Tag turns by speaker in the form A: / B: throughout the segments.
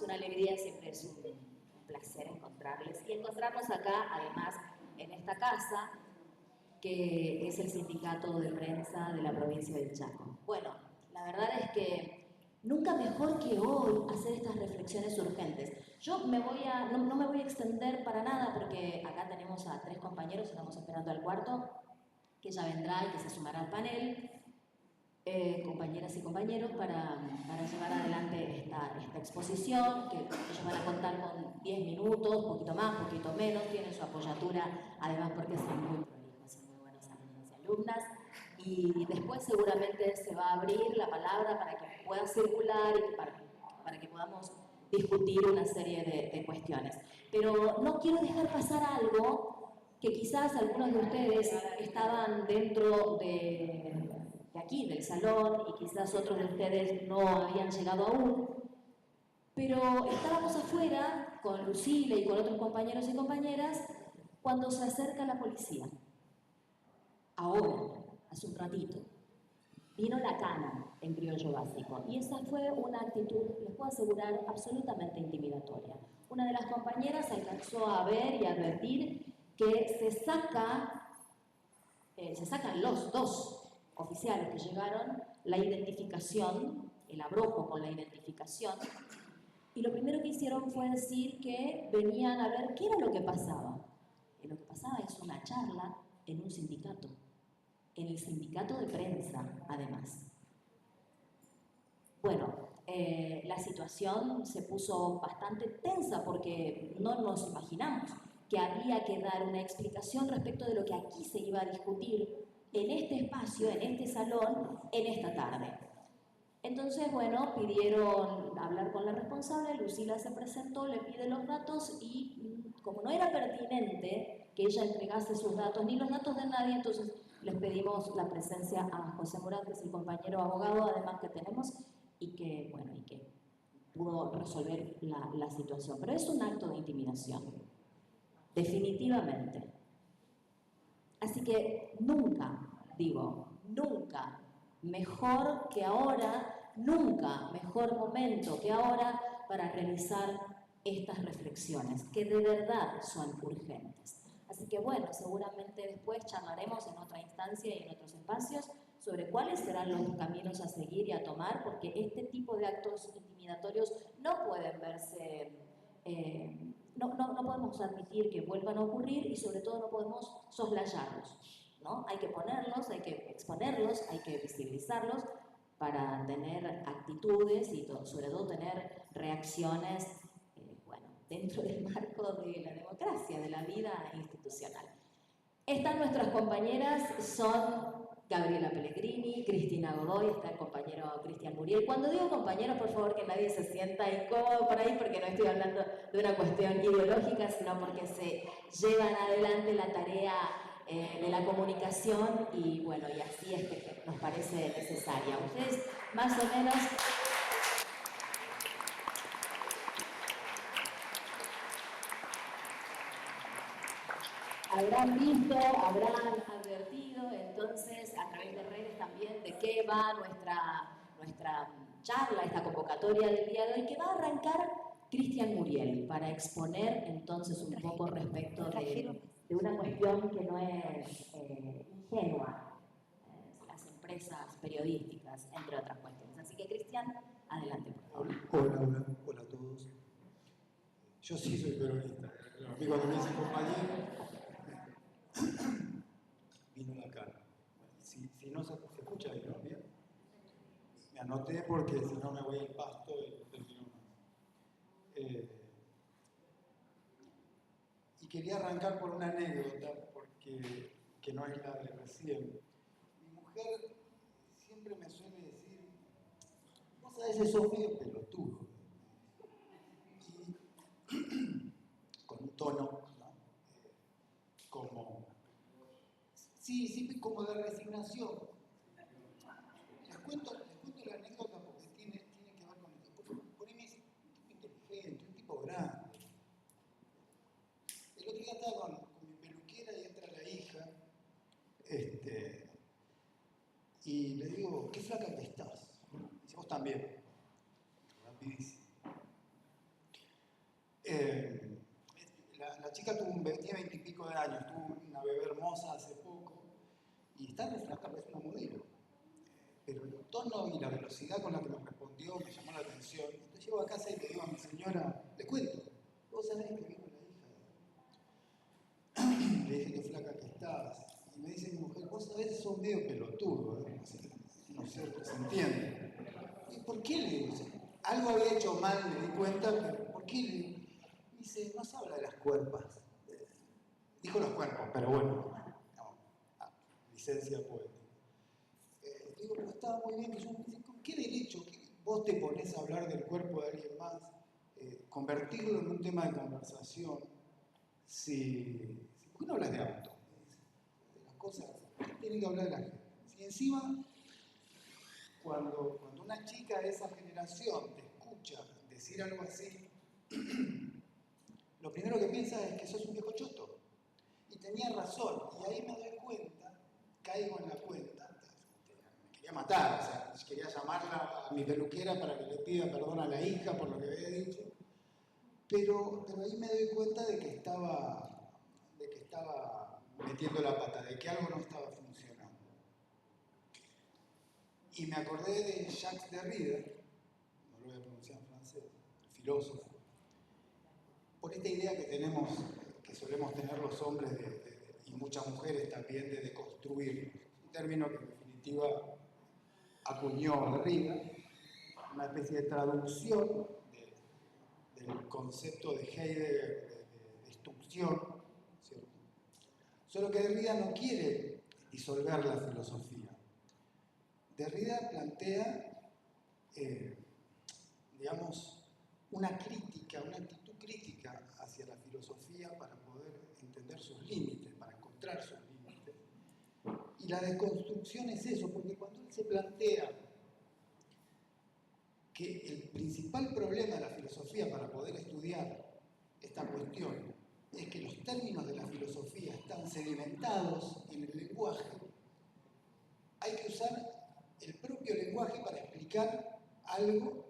A: una alegría, siempre es un placer encontrarles y encontrarnos acá, además, en esta casa, que es el sindicato de prensa de la provincia del Chaco. Bueno, la verdad es que nunca mejor que hoy hacer estas reflexiones urgentes. Yo no me voy a extender para nada porque acá tenemos a 3 compañeros, estamos esperando al cuarto, que ya vendrá y que se sumará al panel. Compañeras y compañeros para llevar adelante esta exposición, que ellos van a contar con 10 minutos, poquito más, poquito menos, tienen su apoyatura, además porque son muy prolijos y muy buenos alumnos y alumnas, y después seguramente se va a abrir la palabra para que pueda circular y para que podamos discutir una serie de cuestiones. Pero no quiero dejar pasar algo que quizás algunos de ustedes estaban dentro de aquí, del salón, y quizás otros de ustedes no habían llegado aún, pero estábamos afuera con Lucila y con otros compañeros y compañeras cuando se acerca la policía. Ahora, hace un ratito, vino la cana en criollo básico y esa fue una actitud, les puedo asegurar, absolutamente intimidatoria. Una de las compañeras alcanzó a ver y a advertir que se sacan los 2 oficiales que llegaron, la identificación, el abrojo con la identificación, y lo primero que hicieron fue decir que venían a ver qué era lo que pasaba. Y lo que pasaba es una charla en un sindicato, en el sindicato de prensa, además. Bueno, la situación se puso bastante tensa porque no nos imaginamos que había que dar una explicación respecto de lo que aquí se iba a discutir en este espacio, en este salón, en esta tarde. Entonces, bueno, pidieron hablar con la responsable, Lucila se presentó, le pide los datos y como no era pertinente que ella entregase sus datos ni los datos de nadie, entonces les pedimos la presencia a José Murat, que es el compañero abogado además que tenemos y que, bueno, y que pudo resolver la situación. Pero es un acto de intimidación, definitivamente. Así que nunca, digo, nunca mejor que ahora, nunca mejor momento que ahora para realizar estas reflexiones, que de verdad son urgentes. Así que bueno, seguramente después charlaremos en otra instancia y en otros espacios sobre cuáles serán los caminos a seguir y a tomar, porque este tipo de actos intimidatorios no pueden verse... no podemos admitir que vuelvan a ocurrir y sobre todo no podemos soslayarlos, ¿no? Hay que ponerlos, hay que exponerlos, hay que visibilizarlos para tener actitudes y sobre todo tener reacciones, bueno, dentro del marco de la democracia, de la vida institucional. Estas nuestras compañeras son Gabriela Pellegrini, Cristina Godoy, está el compañero Cristian Muriel. Cuando digo compañeros, por favor que nadie se sienta incómodo por ahí porque no estoy hablando de una cuestión ideológica, sino porque se llevan adelante la tarea de la comunicación y bueno, y así es que nos parece necesaria. Ustedes más o menos... Habrán visto, habrán advertido, entonces, a través de redes también, de qué va nuestra charla, esta convocatoria del día de hoy, que va a arrancar Cristian Muriel, para exponer entonces un poco respecto de una cuestión que no es ingenua, las empresas periodísticas, entre otras cuestiones. Así que, Cristian, adelante, por favor.
B: Hola a todos. Yo sí soy peronista. A mí cuando me dicen compañero, vino la cara. Si no se escucha bien, ¿no? Bien. Me anoté porque si no me voy al pasto y termino mal. Y quería arrancar por una anécdota, porque que no es la de recién. Mi mujer siempre me suele decir, vos a veces sos medio pelotudo. Y con un tono, ¿no? Como, sí, como de resignación. Les cuento la anécdota porque tiene que ver con esto. Por ahí me dice, un tipo inteligente, un tipo grande. El otro día estaba con mi peluquera y entra la hija, y le digo, qué flaca que estás. Dice, vos también. Rapidísimo. chica tenía 20 y pico de años, tuvo una bebé hermosa hace poco y está re flaca, es una modelo. Pero el tono y la velocidad con la que me respondió me llamó la atención. Entonces llego a casa y le digo a mi señora, le cuento, vos sabés que vino la hija. Le dije qué flaca que estabas. Y me dice mi mujer, vos sabés, sos medio pelotudo, ¿eh? No sé, se entiende. ¿Y por qué le digo? Algo había hecho mal, me di cuenta, pero ¿por qué le digo? Dice, no se habla de las cuerpas. Dijo los cuerpos, pero bueno, no, licencia poética. Digo, pero estaba muy bien que yo me dice, ¿con qué derecho vos te pones a hablar del cuerpo de alguien más? Convertirlo en un tema de conversación. ¿Por qué no hablas de auto? De las cosas, tienen que hablar de la gente. Si encima, cuando una chica de esa generación te escucha decir algo así, lo primero que piensa es que sos un viejo choto. Y tenía razón, y ahí me doy cuenta, caigo en la cuenta, me quería matar, o sea, quería llamarla a mi peluquera para que le pida perdón a la hija por lo que había dicho, pero ahí me doy cuenta de que estaba metiendo la pata, de que algo no estaba funcionando. Y me acordé de Jacques Derrida, no lo voy a pronunciar en francés, filósofo, por esta idea que tenemos, que solemos tener los hombres y muchas mujeres también de deconstruir, un término que en definitiva acuñó Derrida, una especie de traducción del concepto de Heidegger de destrucción, ¿cierto? Solo que Derrida no quiere disolver la filosofía. Derrida plantea, digamos, una crítica, una actitud crítica hacia la filosofía para poder entender sus límites, para encontrar sus límites. Y la deconstrucción es eso, porque cuando él se plantea que el principal problema de la filosofía para poder estudiar esta cuestión es que los términos de la filosofía están sedimentados en el lenguaje, hay que usar el propio lenguaje para explicar algo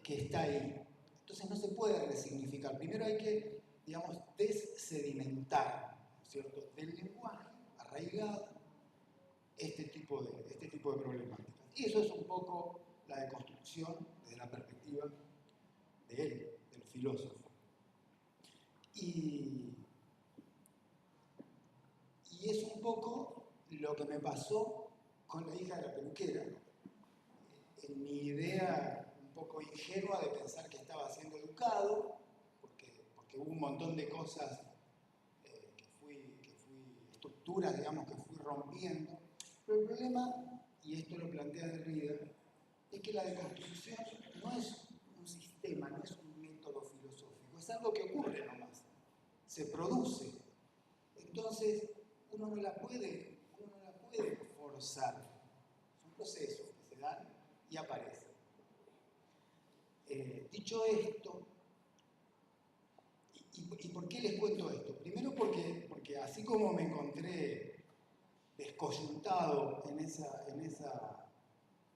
B: que está ahí. Entonces no se puede resignificar. Primero hay que, digamos, dessedimentar, ¿cierto?, del lenguaje arraigado este tipo de problemáticas. Y eso es un poco la deconstrucción desde la perspectiva de él, del filósofo. Y es un poco lo que me pasó con la hija de la peluquera, en mi idea un poco ingenua de pensar que estaba siendo educado, porque hubo un montón de cosas estructuras, digamos, que fui rompiendo. Pero el problema, y esto lo plantea Derrida, es que la deconstrucción no es un sistema, no es un método filosófico, es algo que ocurre nomás, se produce. Entonces, uno no la puede forzar. Son procesos que se dan y aparecen. Dicho esto, ¿y por qué les cuento esto? Primero porque así como me encontré descoyuntado en esa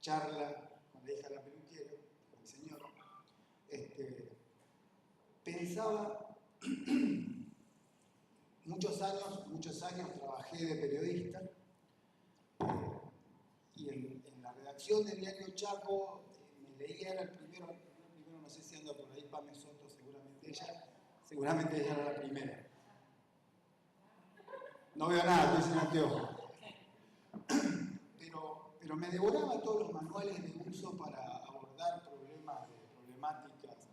B: charla con la hija de la peluquera, con mi señor, pensaba, muchos años trabajé de periodista, y en la redacción del diario Chaco me leía, era el primero, no sé si anda por ahí Pame Soto, seguramente ella era la primera. No veo nada, estoy sin anteojos. Pero me devoraba todos los manuales de uso para abordar problemáticas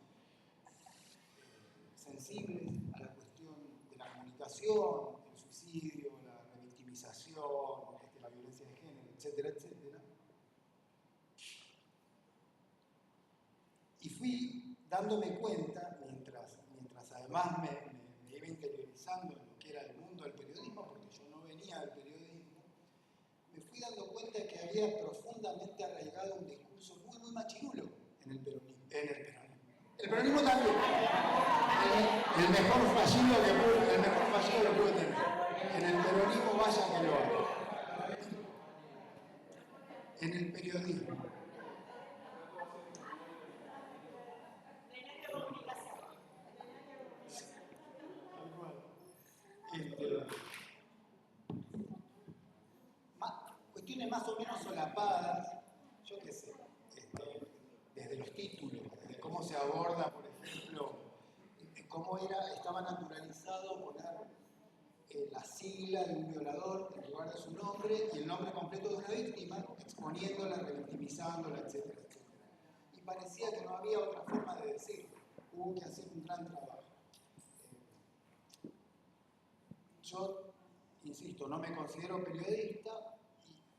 B: sensibles a la cuestión de la comunicación, el suicidio, la revictimización, la violencia de género, etcétera, etcétera. Y fui dándome cuenta, mientras además me iba interiorizando en lo que era el mundo del periodismo, porque yo no venía del periodismo, me fui dando cuenta que había profundamente arraigado un discurso muy machirulo en el peronismo. El peronismo también. El mejor fallido que pude tener. En el peronismo vaya que lo haga. En el periodismo. más o menos solapadas, yo qué sé, desde los títulos, desde cómo se aborda, por ejemplo, cómo estaba naturalizado poner la sigla de un violador en lugar de su nombre y el nombre completo de una víctima, exponiéndola, revictimizándola, etcétera, etcétera. Y parecía que no había otra forma de decirlo, hubo que hacer un gran trabajo. Yo, insisto, no me considero periodista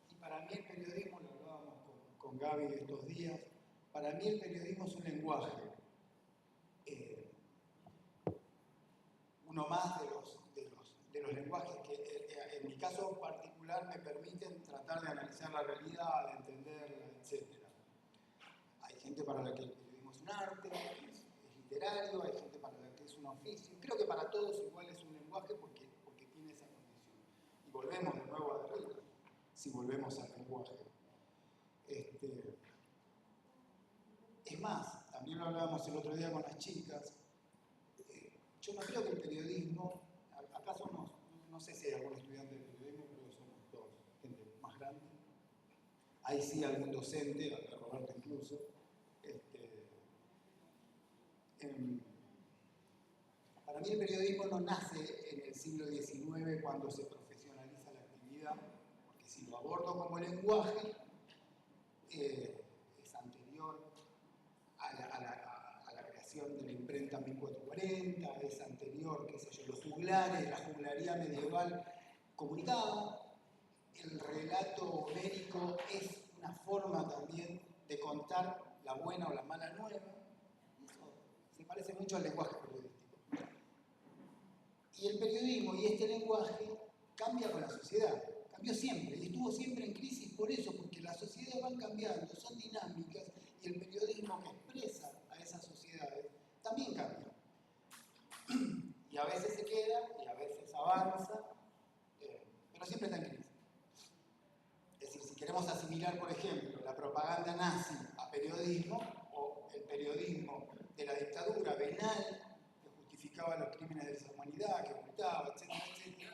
B: y para mí el periodismo, lo hablábamos con Gaby estos días, para mí el periodismo es un lenguaje. Uno más de los lenguajes que en mi caso particular me permiten tratar de analizar la realidad, de entenderla, etc. Hay gente para la que el periodismo es un arte, es literario, hay gente para la que es un oficio. Creo que para todos igual es un lenguaje porque tiene esa condición. Y volvemos de nuevo a Derrida, si volvemos al lenguaje. Es más, también lo hablábamos el otro día con las chicas, yo no creo que el periodismo, acá somos, no sé si hay algún estudiante de periodismo, creo que somos todos gente más grande. Ahí sí algún docente, a Roberto incluso. Para mí el periodismo no nace en el siglo XIX cuando se profesionaliza la actividad, porque si lo abordo como lenguaje, es anterior a la creación de la imprenta 1440, es anterior, qué sé yo, los juglares, la juglaría medieval comunicaba, el relato homérico es una forma también de contar la buena o la mala nueva. Eso se parece mucho al lenguaje periodístico. Y el periodismo y este lenguaje cambia con la sociedad, cambió siempre y estuvo siempre en crisis por eso, porque las sociedades van cambiando, son dinámicas y el periodismo que expresa a esas sociedades también cambia. Y a veces se queda y a veces avanza, pero siempre está en crisis. Es decir, si queremos asimilar, por ejemplo, la propaganda nazi a periodismo o el periodismo de la dictadura venal que justificaba los crímenes de lesa humanidad, que ocultaba, etcétera, etcétera,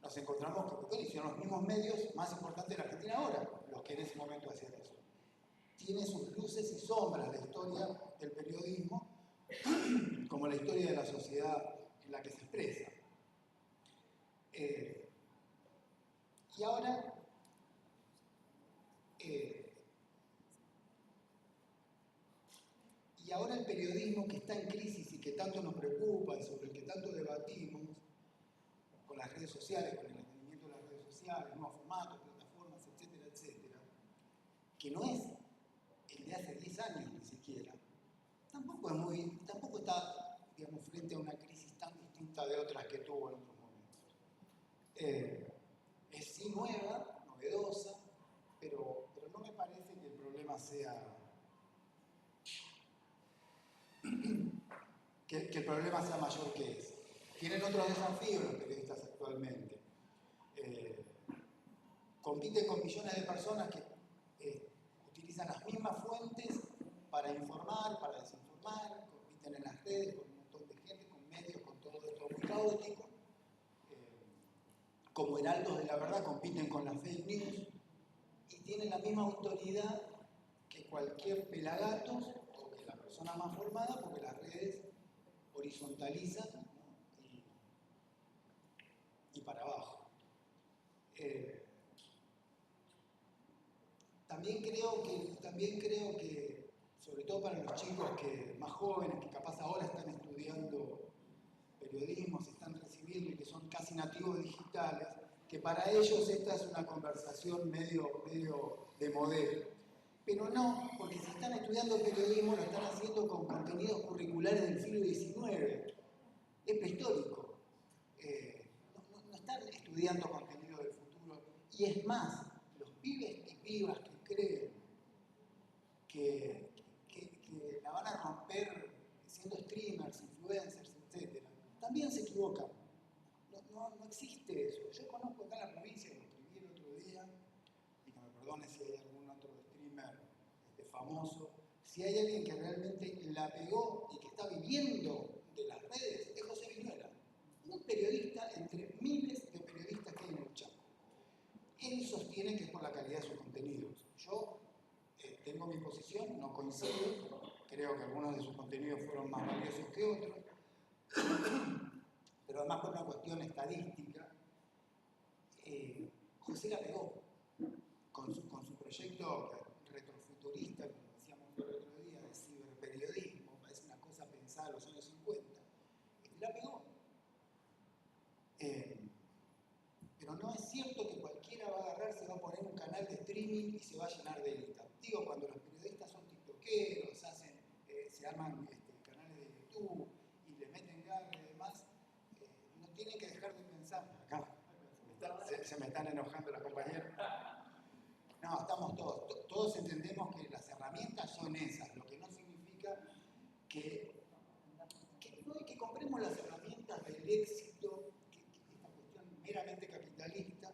B: nos encontramos que son los mismos medios más importantes de la Argentina ahora, los que en ese momento hacían eso. Tiene sus luces y sombras la historia del periodismo, como la historia de la sociedad en la que se expresa. Y ahora, el periodismo que está en crisis y que tanto nos preocupa y sobre el que tanto debatimos, con las redes sociales, con el entendimiento de las redes sociales, nuevos formatos, plataformas, etcétera, etcétera, que no es el de hace 10 años ni siquiera, tampoco está, digamos, frente a una crisis tan distinta de otras que tuvo en otros momentos. Es sí nueva, novedosa, pero no me parece que el problema sea que el problema sea mayor que ese. Tienen otros desafíos los periodistas actualmente. Compiten con millones de personas que utilizan las mismas fuentes para informar, para desinformar, compiten en las redes con un montón de gente, con medios, con todo esto muy caótico. Como heraldos de la verdad compiten con las fake news y tienen la misma autoridad que cualquier pelagatos o que la persona más formada, porque las redes horizontalizan, ¿no? y para abajo. También creo que, sobre todo para los chicos más jóvenes, que capaz ahora están estudiando periodismo, se están recibiendo y que son casi nativos digitales, que para ellos esta es una conversación medio de modelo. Pero no, porque si están estudiando periodismo lo están haciendo con contenidos curriculares del siglo XIX. Es prehistórico. No están estudiando contenido del futuro. Y es más, los pibes y pibas que creen que la van a romper siendo streamers, influencers, etc., también se equivocan. No existe eso. Yo conozco acá en la provincia, lo escribí el otro día, y que me perdone si hay algún otro streamer famoso, si hay alguien que realmente la pegó y que está viviendo de las redes, es José Viñuela, un periodista entre miles de periodistas que hay en el Chaco. En sostiene que es por la calidad de sus contenidos. Yo tengo mi posición, no coincido, creo que algunos de sus contenidos fueron más valiosos que otros, pero además por una cuestión estadística, José la pegó con su proyecto retrofuturista, como decíamos el otro día, de ciberperiodismo, parece una cosa pensada en los años 50, la pegó. Pero no es cierto que cualquiera va a agarrar, se va a poner un canal de streaming y se va a llenar de guita. Digo, cuando los periodistas son tiktokeros, se arman canales de YouTube y le meten garra y demás, no tienen que dejar de pensar. Acá se me están enojando las compañeras. No, estamos todos entendemos que las herramientas son esas, lo que no significa que compremos las herramientas del éxito, esta cuestión meramente capitalista,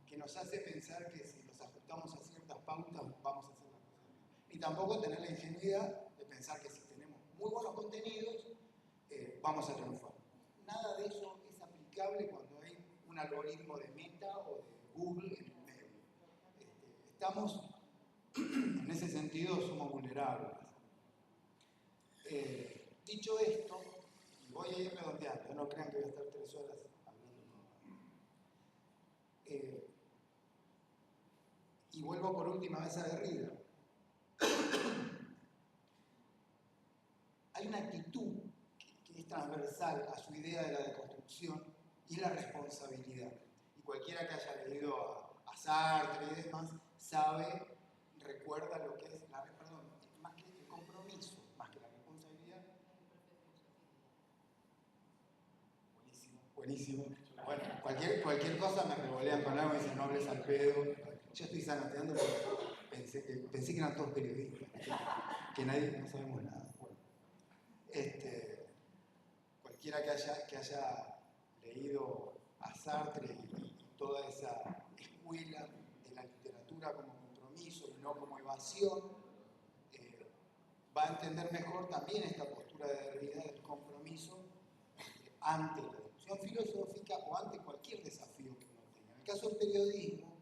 B: que nos hace pensar que si nos ajustamos a ciertas pautas vamos a hacer las cosas bien. Y tampoco tener la ingenuidad de pensar que si tenemos muy buenos contenidos, vamos a triunfar. Nada de eso es aplicable cuando hay un algoritmo de Meta o de Google en el medio. Estamos, en ese sentido, somos vulnerables. Dicho esto, voy a ir redondeando, no crean que voy a estar 3 horas hablando. Y vuelvo por última vez a Derrida. Hay una actitud que es transversal a su idea de la deconstrucción y la responsabilidad. Y cualquiera que haya leído a Sartre y demás sabe, recuerda lo que es más que el compromiso, más que la responsabilidad. Buenísimo. Bueno, cualquier cosa me revolean con algo y dicen no hables al pedo. Yo estoy sanoteando porque pensé que eran todos periodistas, que nadie, no sabemos nada. Bueno, cualquiera que haya leído a Sartre y toda esa escuela de la literatura como compromiso y no como evasión, va a entender mejor también esta postura de Derrida del compromiso ante la discusión filosófica o ante cualquier desafío que uno tenga. En el caso del periodismo,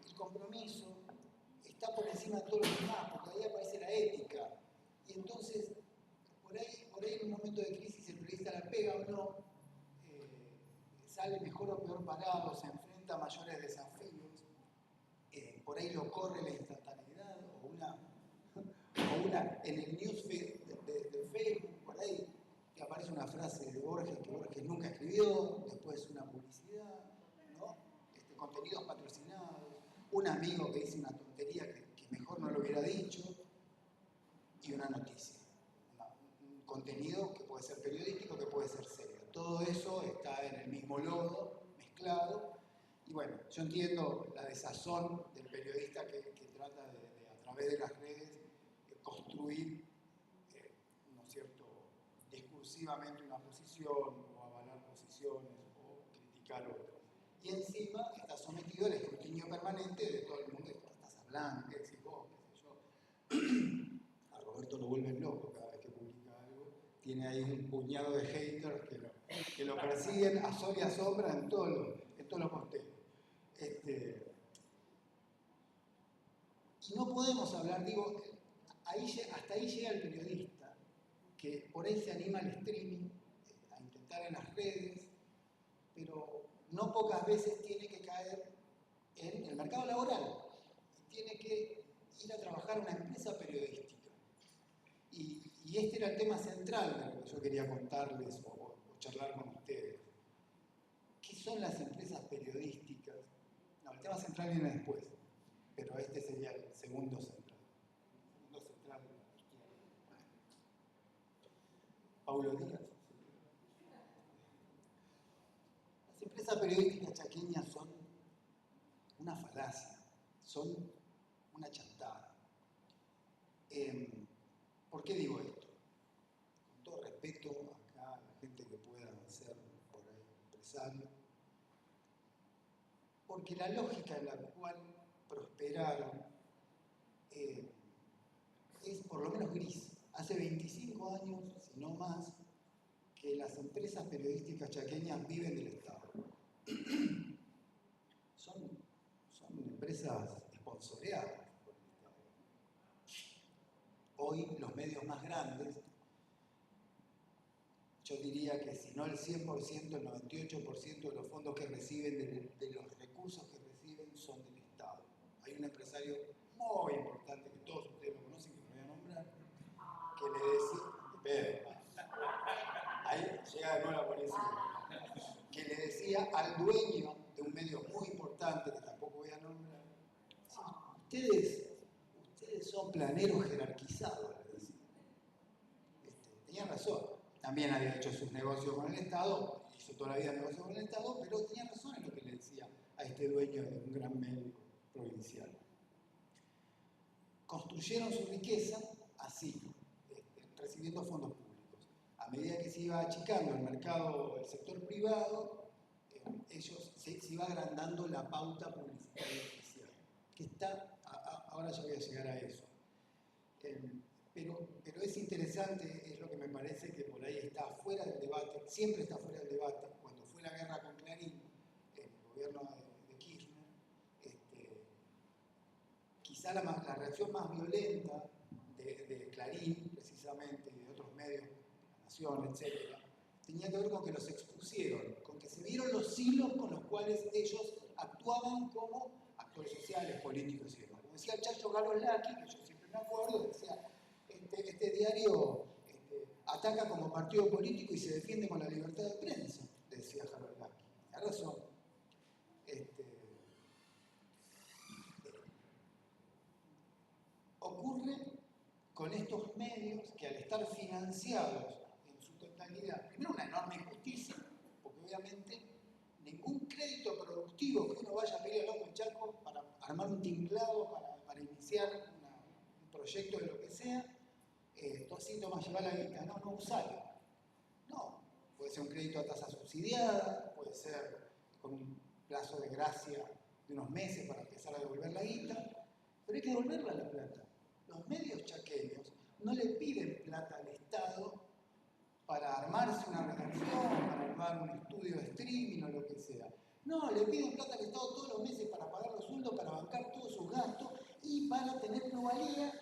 B: el compromiso está por encima de todo lo demás, porque ahí aparece la ética. Y entonces, por ahí en un momento de crisis el periodista la pega o no, sale mejor o peor parado, se enfrenta a mayores desafíos, por ahí lo corre la instantaneidad o una en el newsfeed de Facebook, por ahí que aparece una frase de Borges que Borges nunca escribió, después una publicidad, ¿no? Contenidos patrocinados, un amigo que dice una tontería que mejor no lo hubiera dicho, y una noticia. Un contenido que puede ser periodístico, que puede ser serio. Todo eso está en el mismo lodo, mezclado, y bueno, yo entiendo la desazón del periodista que trata de, a través de las redes, construir, ¿no es cierto?, discursivamente una posición, o avalar posiciones, o criticar otras. Y encima está sometido al escrutinio permanente de todo el mundo. ¿De qué estás hablando? ¿Qué decís vos? ¿Qué sé yo? A Roberto lo vuelven loco cada vez que publica algo. Tiene ahí un puñado de haters que lo persiguen a sol y a sombra en todos los posteos. Y no podemos hablar, digo, hasta ahí llega el periodista, que por ahí se anima al streaming, a intentar en las redes, pero no pocas veces tiene que caer en el mercado laboral y tiene que ir a trabajar en una empresa periodística. Y este era el tema central de lo que yo quería contarles o charlar con ustedes. ¿Qué son las empresas periodísticas? No, el tema central viene después, pero este sería el segundo central. El segundo central de la izquierda. Paulo Díaz. Las empresas periodísticas chaqueñas son una falacia, son una chantada. ¿Por qué digo esto? Con todo respeto acá a la gente que pueda ser por ahí empresario, porque la lógica en la cual prosperaron es por lo menos gris. Hace 25 años, si no más, que las empresas periodísticas chaqueñas viven del Estado. Son empresas sponsoreadas por el Estado. Hoy los medios más grandes, yo diría que si no el 100%, el 98% de los fondos que reciben, de los recursos que reciben, son del Estado. Hay un empresario muy importante, que todos ustedes lo conocen, que no voy a nombrar, que le decía, ahí llega de nuevo la policía, que le decía al dueño de un medio muy importante, que tampoco voy a nombrar, ustedes son planeros jerarquizados, le decía. Tenía razón. También había hecho sus negocios con el Estado, hizo toda la vida negocios con el Estado, pero tenía razón en lo que le decía a este dueño de un gran medio provincial. Construyeron su riqueza así, recibiendo fondos públicos. A medida que se iba achicando el mercado, el sector privado, se iba agrandando la pauta publicitaria oficial, que está, ahora ya voy a llegar a eso. Pero es interesante, es lo que me parece que por ahí está fuera del debate, siempre está fuera del debate. Cuando fue la guerra con Clarín, el gobierno de Kirchner, quizá la reacción más violenta de Clarín, precisamente, y de otros medios, La Nación, etc., tenía que ver con que los expusieron, con que se vieron los hilos con los cuales ellos actuaban como actores sociales, políticos y demás. Como decía el Chacho Galolaki, que yo siempre me acuerdo, decía, este diario ataca como partido político y se defiende con la libertad de prensa, decía Galolaki. Tiene razón. Ocurre con estos medios que al estar financiados en su totalidad, primero una enorme injusticia, porque obviamente ningún crédito productivo que uno vaya a pedir al Lomo del Chaco para armar un tinglado, para iniciar un proyecto de lo que sea, tú así tomas, llevar la guita, no usarla. No, puede ser un crédito a tasa subsidiada, puede ser con un plazo de gracia de unos meses para empezar a devolver la guita, pero hay que devolverla la plata. Los medios chaqueños no le piden plata al Estado para armarse una redacción, para armar un estudio de streaming o lo que sea. No, le piden plata al Estado todos los meses para pagar los sueldos, para bancar todos sus gastos y para tener plusvalía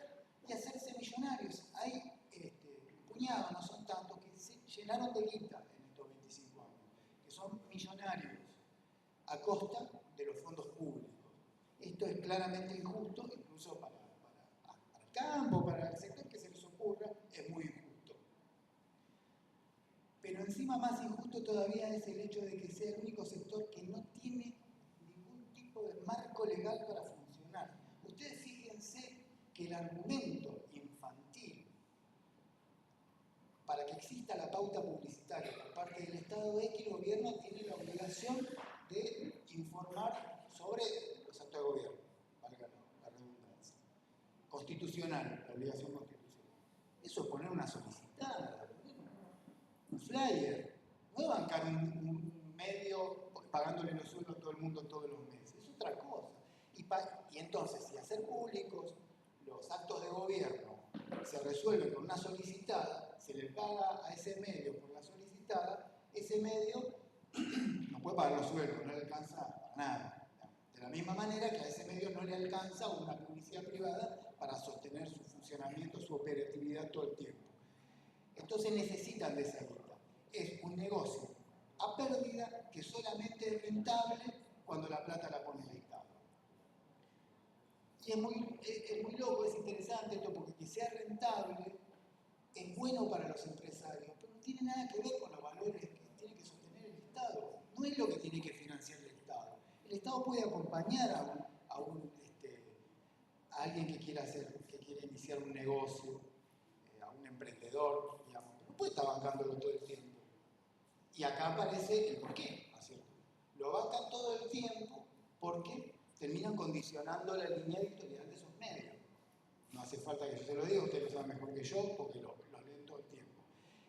B: y hacerse millonarios. Hay puñados, no son tantos, que se llenaron de guita en estos 25 años, que son millonarios a costa de los fondos públicos. Esto es claramente injusto, incluso para el campo, para el sector que se les ocurra, es muy injusto. Pero encima más injusto todavía es el hecho de que sea el único sector que no tiene ningún tipo de marco legal para funcionar. Ustedes fíjense que el argumento infantil para que exista la pauta publicitaria por parte del Estado es que el gobierno tiene la obligación de informar sobre los actos de gobierno, valga la redundancia. Constitucional, la obligación constitucional. Eso es poner una solicitada, un flyer. No es bancar un medio pagándole los sueldos a todo el mundo todos los meses, es otra cosa. Y entonces, si hacer públicos los actos de gobierno se resuelven con una solicitada, se le paga a ese medio por la solicitada, ese medio no puede pagar los sueldos, no le alcanza para nada. De la misma manera que a ese medio no le alcanza una publicidad privada para sostener su funcionamiento, su operatividad todo el tiempo. Entonces necesitan de esa guita. Es un negocio a pérdida que solamente es rentable cuando la plata la pone el Estado. Y es muy loco, es interesante esto, porque que sea rentable es bueno para los empresarios, pero no tiene nada que ver con los valores que tiene que sostener el Estado. No es lo que tiene que financiar el Estado. El Estado puede acompañar a alguien que quiera iniciar un negocio, a un emprendedor, digamos, pero no puede estar bancándolo todo el tiempo. Y acá aparece el porqué, ¿no es cierto? Lo bancan todo el tiempo porque terminan condicionando la línea editorial de esos medios. No hace falta que yo se lo diga, ustedes lo saben mejor que yo porque lo leen todo el tiempo.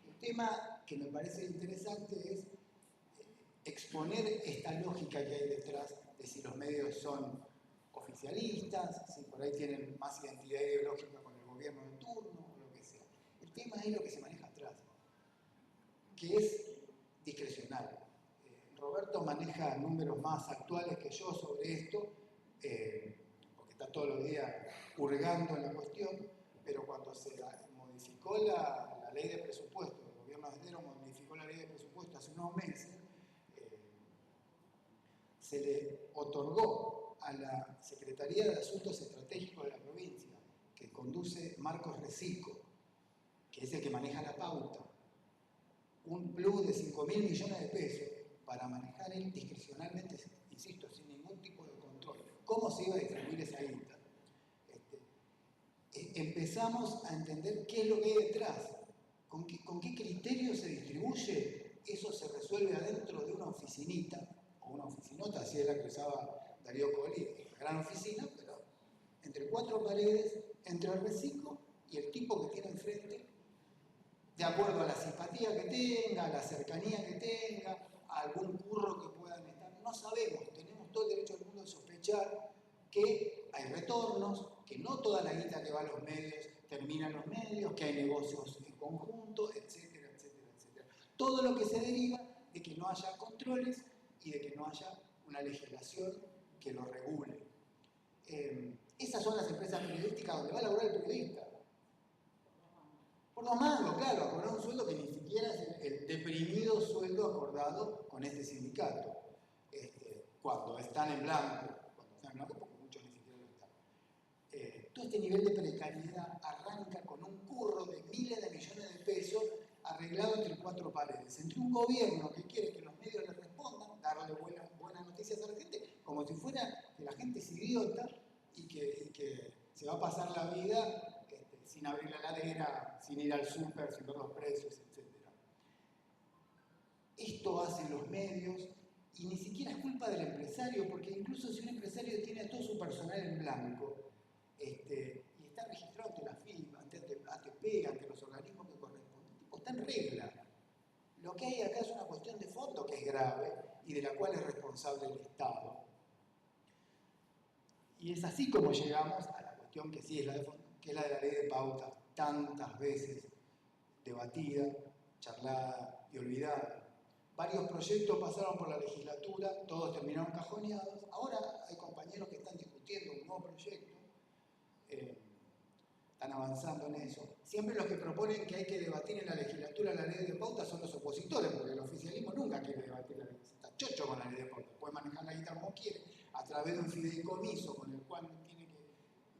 B: El tema que me parece interesante es exponer esta lógica que hay detrás de si los medios son oficialistas, si por ahí tienen más identidad ideológica con el gobierno de turno o lo que sea. El tema es lo que se maneja atrás, que es discrecional. Roberto maneja números más actuales que yo sobre esto. porque está todos los días hurgando en la cuestión, pero cuando se modificó la ley de presupuesto, el gobierno de Sendero modificó la ley de presupuesto hace unos meses, se le otorgó a la Secretaría de Asuntos Estratégicos de la provincia, que conduce Marcos Recico, que es el que maneja la pauta, un plus de 5.000 millones de pesos para manejar él discrecionalmente, insisto, sin ningún tipo de control. ¿Cómo se iba a distribuir esa guita? Empezamos a entender qué es lo que hay detrás, con qué criterio se distribuye. Eso se resuelve adentro de una oficinita, o una oficinota, así era que usaba Darío Colli, una gran oficina, pero entre 4 paredes, entre el reciclo y el tipo que tiene enfrente, de acuerdo a la simpatía que tenga, a la cercanía que tenga, a algún curro que puedan estar. No sabemos, tenemos todo el derecho del mundo de sospechar que hay retornos, que no toda la guita que va a los medios termina en los medios, que hay negocios en conjunto, etcétera, etcétera, etcétera. Todo lo que se deriva de que no haya controles y de que no haya una legislación que lo regule. Esas son las empresas periodísticas donde va a laburar el periodista. Por los mangos, claro, a cobrar un sueldo que ni siquiera es el deprimido sueldo acordado con este sindicato. Cuando están en blanco, porque muchos ni siquiera lo están. Todo este nivel de precariedad arranca con un curro de miles de millones de pesos arreglado entre 4 paredes, entre un gobierno que quiere que los medios le respondan, darle buenas noticias a la gente, como si fuera que la gente es idiota y que se va a pasar la vida sin abrir la heladera, sin ir al súper, sin ver los precios, etc. Esto hacen los medios y ni siquiera es culpa del empresario, porque incluso si un empresario tiene a todo su personal en blanco y está registrado ante la FIP, ante ATP, ante los organismos que corresponden, tipo, está en regla. Lo que hay acá es una cuestión de fondo que es grave y de la cual es responsable el Estado. Y es así como llegamos a la cuestión que sí es la de fondo, que es la de la ley de pauta, tantas veces debatida, charlada y olvidada. Varios proyectos pasaron por la legislatura, todos terminaron cajoneados. Ahora hay compañeros que están discutiendo un nuevo proyecto, están avanzando en eso. Siempre los que proponen que hay que debatir en la legislatura la ley de pauta son los opositores, porque el oficialismo nunca quiere debatir la ley. Está chocho con la ley de pauta, puede manejar la guita como quiere, a través de un fideicomiso con el cual tiene que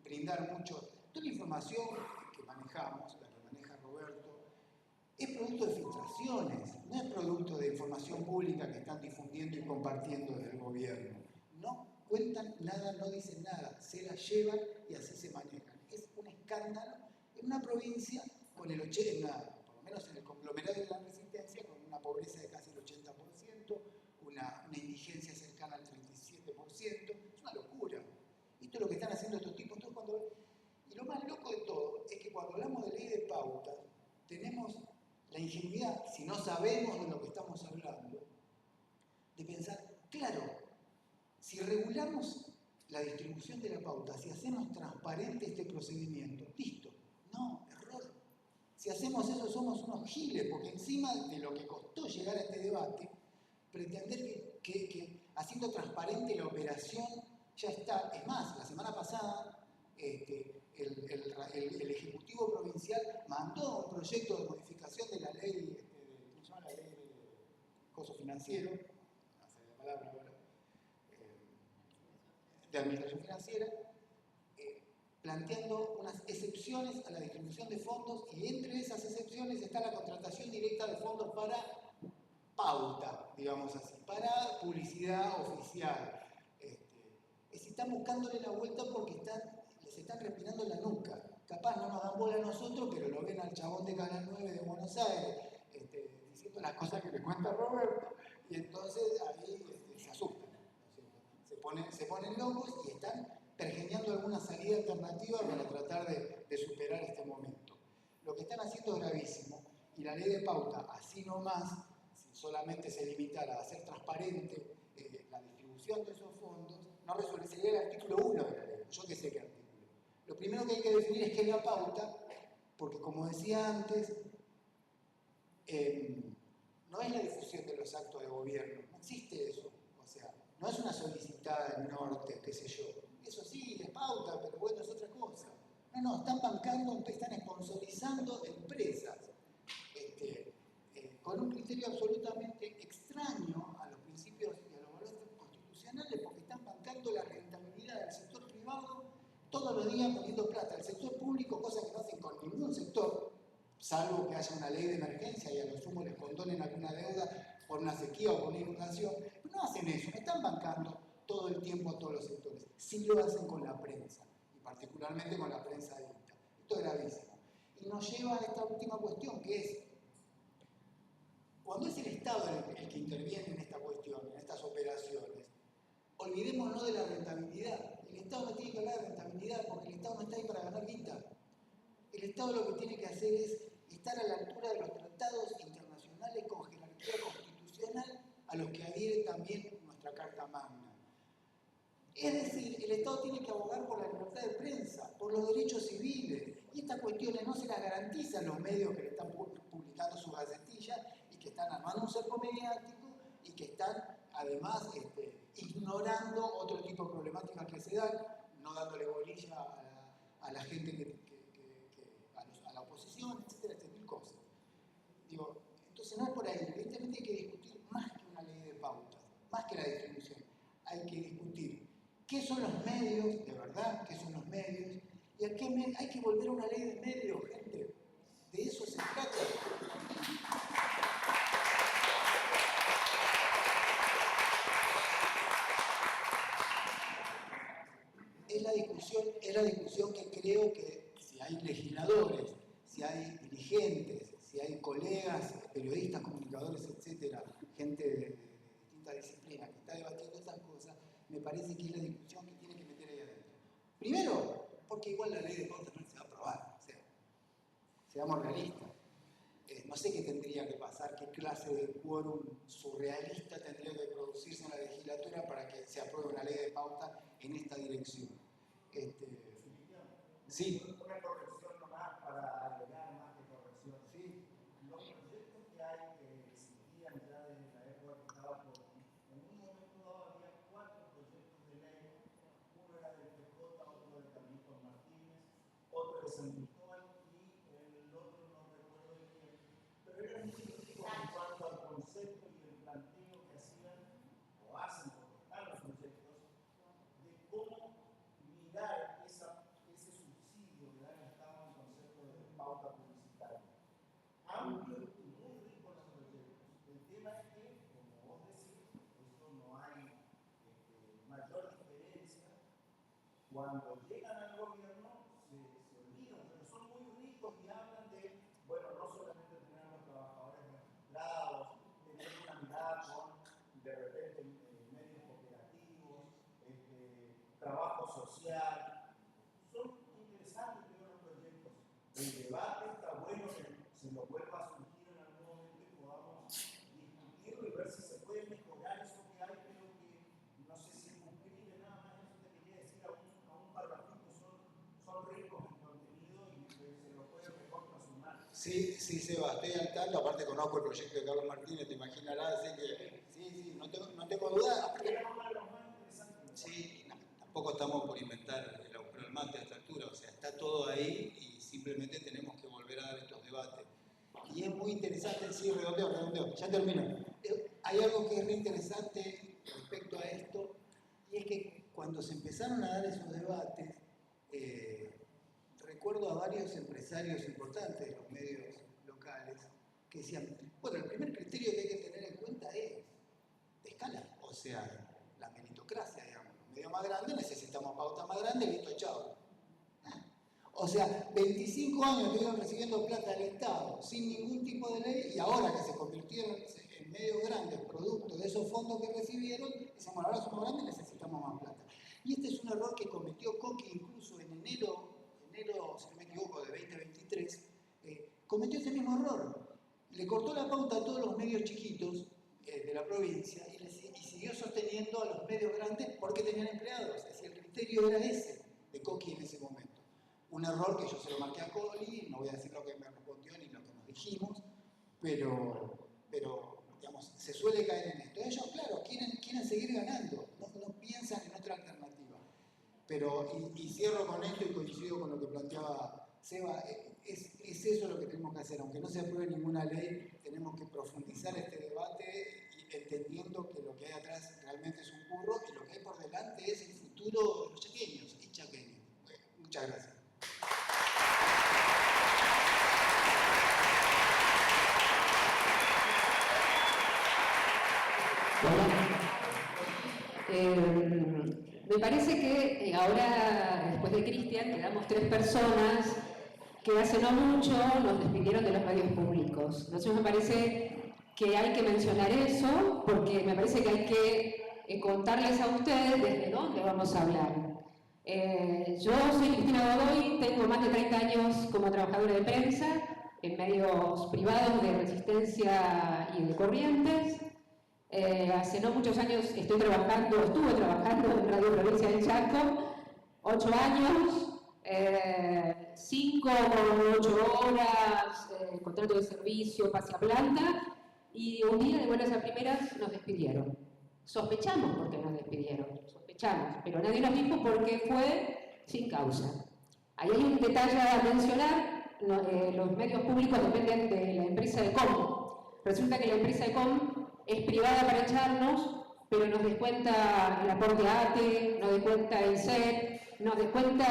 B: brindar mucho. Toda la información que manejamos, la que maneja Roberto, es producto de filtraciones, no es producto de información pública que están difundiendo y compartiendo desde el gobierno. No cuentan nada, no dicen nada, se la llevan y así se manejan. Es un escándalo en una provincia con el 80%, por lo menos en el conglomerado de la Resistencia, con una pobreza de casi el 80%, una indigencia cercana al 37%, es una locura. Esto es lo que están haciendo estos tipos. Y lo más loco de todo es que cuando hablamos de ley de pauta, tenemos la ingenuidad, si no sabemos de lo que estamos hablando, de pensar, claro, si regulamos la distribución de la pauta, si hacemos transparente este procedimiento, listo. No, error. Si hacemos eso somos unos giles, porque encima de lo que costó llegar a este debate, pretender que haciendo transparente la operación ya está. Es más, la semana pasada el Ejecutivo Provincial mandó un proyecto de modificación de la ley, ¿cómo se llama? La ley de costo financiero, no sé la palabra ahora, de administración financiera, planteando unas excepciones a la distribución de fondos, y entre esas excepciones está la contratación directa de fondos para pauta, digamos así, para publicidad oficial. Están buscándole la vuelta porque les están respirando en la nuca. Capaz no nos dan bola a nosotros, pero lo ven al chabón de Canal 9 de Buenos Aires diciendo las cosas que le cuenta Roberto, y entonces ahí se asustan, ¿no? Se ponen locos y están pergeñando alguna salida alternativa para tratar de superar este momento. Lo que están haciendo es gravísimo, y la ley de pauta, así nomás, si solamente se limitara a hacer transparente la distribución de esos fondos, no resuelve. Sería el artículo 1 de la ley, yo que sé qué artículo. Lo primero que hay que definir es qué es la pauta, porque como decía antes, no es la difusión de los actos de gobierno, no existe eso. O sea, no es una solicitada del norte, qué sé yo. eso sí, es pauta, pero bueno, es otra cosa. No, están bancando, están sponsorizando empresas con un criterio absolutamente extraño a los principios y a los valores constitucionales, porque están bancando la rentabilidad del sector privado todos los días poniendo plata al sector público, cosa que no hacen con ningún sector, salvo que haya una ley de emergencia y a lo sumo les condonen alguna deuda por una sequía o por una inundación. Pero no hacen eso, no están bancando todo el tiempo a todos los sectores. Sí lo hacen con la prensa, y particularmente con la prensa adicta. Esto es gravísimo. Y nos lleva a esta última cuestión, que es, cuando es el Estado el que interviene en esta cuestión, en estas operaciones, olvidémonos de la rentabilidad. El Estado no tiene que hablar de rentabilidad porque el Estado no está ahí para ganar guita. El Estado lo que tiene que hacer es estar a la altura de los tratados internacionales con jerarquía constitucional a los que adhiere también nuestra Carta Magna. Es decir, el Estado tiene que abogar por la libertad de prensa, por los derechos civiles, y estas cuestiones no se las garantizan los medios que le están publicando sus gacetillas y que están armando un cerco mediático y que están además ignorando otro tipo de problemáticas que se dan, no dándole bolilla a la gente a la oposición, etcétera, mil cosas. Digo, entonces no es por ahí, evidentemente hay que discutir más que una ley de pautas, más que la distribución, hay que discutir qué son los medios, de verdad, qué son los medios, y a qué hay que volver a una ley de medios, gente, de eso se trata. Es la discusión que creo que si hay legisladores, si hay dirigentes, si hay colegas, periodistas, comunicadores, etcétera, gente de distintas disciplinas que está debatiendo estas cosas, me parece que es la discusión que tiene que meter ahí adentro. Primero, porque igual la ley de pautas no se va a aprobar, o sea, seamos realistas. No sé qué tendría que pasar, qué clase de quórum surrealista tendría que producirse en la legislatura para que se apruebe una ley de pauta en esta dirección. Sí.
C: Una corrección nomás para agregar más que corrección.
B: Sí.
C: Los proyectos que hay que existían ya desde la época que estaba por. En un momento dado había 4 proyectos de ley. Uno era del PJ, otro de Carlitos Martínez, otro de San Cristóbal y el otro no recuerdo de quién. Pero eran muy críticos en cuanto al concepto y el planteo que hacían o hacen porque están los proyectos de cómo mirar ese subsidio que da el Estado en concepto de pauta publicitaria. Amplio y muy rico en los proyectos. El tema es que, como vos decís, eso no hay mayor diferencia. Cuando llegan al gobierno se olvidan, pero son muy ricos y hablan de, bueno, no solamente tener a los trabajadores registrados, tener una mirada con, de repente, medios cooperativos, trabajo social. Son interesantes los proyectos. El debate está bueno que se lo vuelva a surgir en algún momento y podamos discutirlo y ver si se puede mejorar eso que hay, pero que no sé si cumplir nada más. Eso te quería decir a un parrafito, son ricos en contenido y se lo puede mejor consumar.
B: Sí, Seba, estoy al tanto, aparte conozco el proyecto de Carlos Martínez, te imaginarás, así que sí, no tengo duda.
C: Era uno de los más interesantes.
B: Sí, no, tampoco estamos por inventar el agujero del mate a esta altura, o sea, está todo ahí y simplemente tenemos que volver a dar estos debates. Y es muy interesante, sí, redondeo, ya termino. Hay algo que es muy interesante respecto a esto, y es que cuando se empezaron a dar esos debates, recuerdo a varios empresarios importantes de los medios locales que decían, bueno, el primer criterio que hay que tener en cuenta es de escala, o sea, la meritocracia, digamos. Los medios más grandes necesitamos pauta más grande, listo, chao. O sea, 25 años estuvieron recibiendo plata del Estado sin ningún tipo de ley y ahora que se convirtieron en medios grandes, producto de esos fondos que recibieron, dicen, bueno, ahora somos grandes, necesitamos más plata. Y este es un error que cometió Coqui incluso en enero, si no me equivoco, de 2023, cometió ese mismo error. Le cortó la pauta a todos los medios chiquitos de la provincia y siguió sosteniendo a los medios grandes porque tenían empleados. Es decir, el criterio era ese de Coqui en ese momento. Un error que yo se lo marqué a Coli, no voy a decir lo que me respondió ni lo que nos dijimos, pero digamos, se suele caer en esto. Ellos, claro, quieren seguir ganando, no piensan en otra alternativa. Pero, y cierro con esto y coincido con lo que planteaba Seba, es eso lo que tenemos que hacer. Aunque no se apruebe ninguna ley, tenemos que profundizar este debate y entendiendo que lo que hay atrás realmente es un curro y lo que hay por delante es el futuro de los chaqueños y chaqueños. Bueno, muchas gracias.
D: Me parece que ahora, después de Cristian, quedamos 3 personas que hace no mucho nos despidieron de los medios públicos. Entonces me parece que hay que mencionar eso, porque me parece que hay que contarles a ustedes desde dónde vamos a hablar. Yo soy Cristina Godoy, tengo más de 30 años como trabajadora de prensa en medios privados de Resistencia y de Corrientes. Hace no muchos años estuve trabajando en Radio Provincia del Chaco, 8 años, 5 con 8 horas, contrato de servicio, pase a planta, y un día de buenas a primeras nos despidieron. Sospechamos por qué nos despidieron, sospechamos, pero nadie nos dijo por qué fue sin causa. Ahí hay un detalle a mencionar, los medios públicos dependen de la empresa ECOM. Resulta que la empresa ECOM es privada para echarnos, pero nos descuenta el aporte ATE, nos descuenta el SET, nos descuenta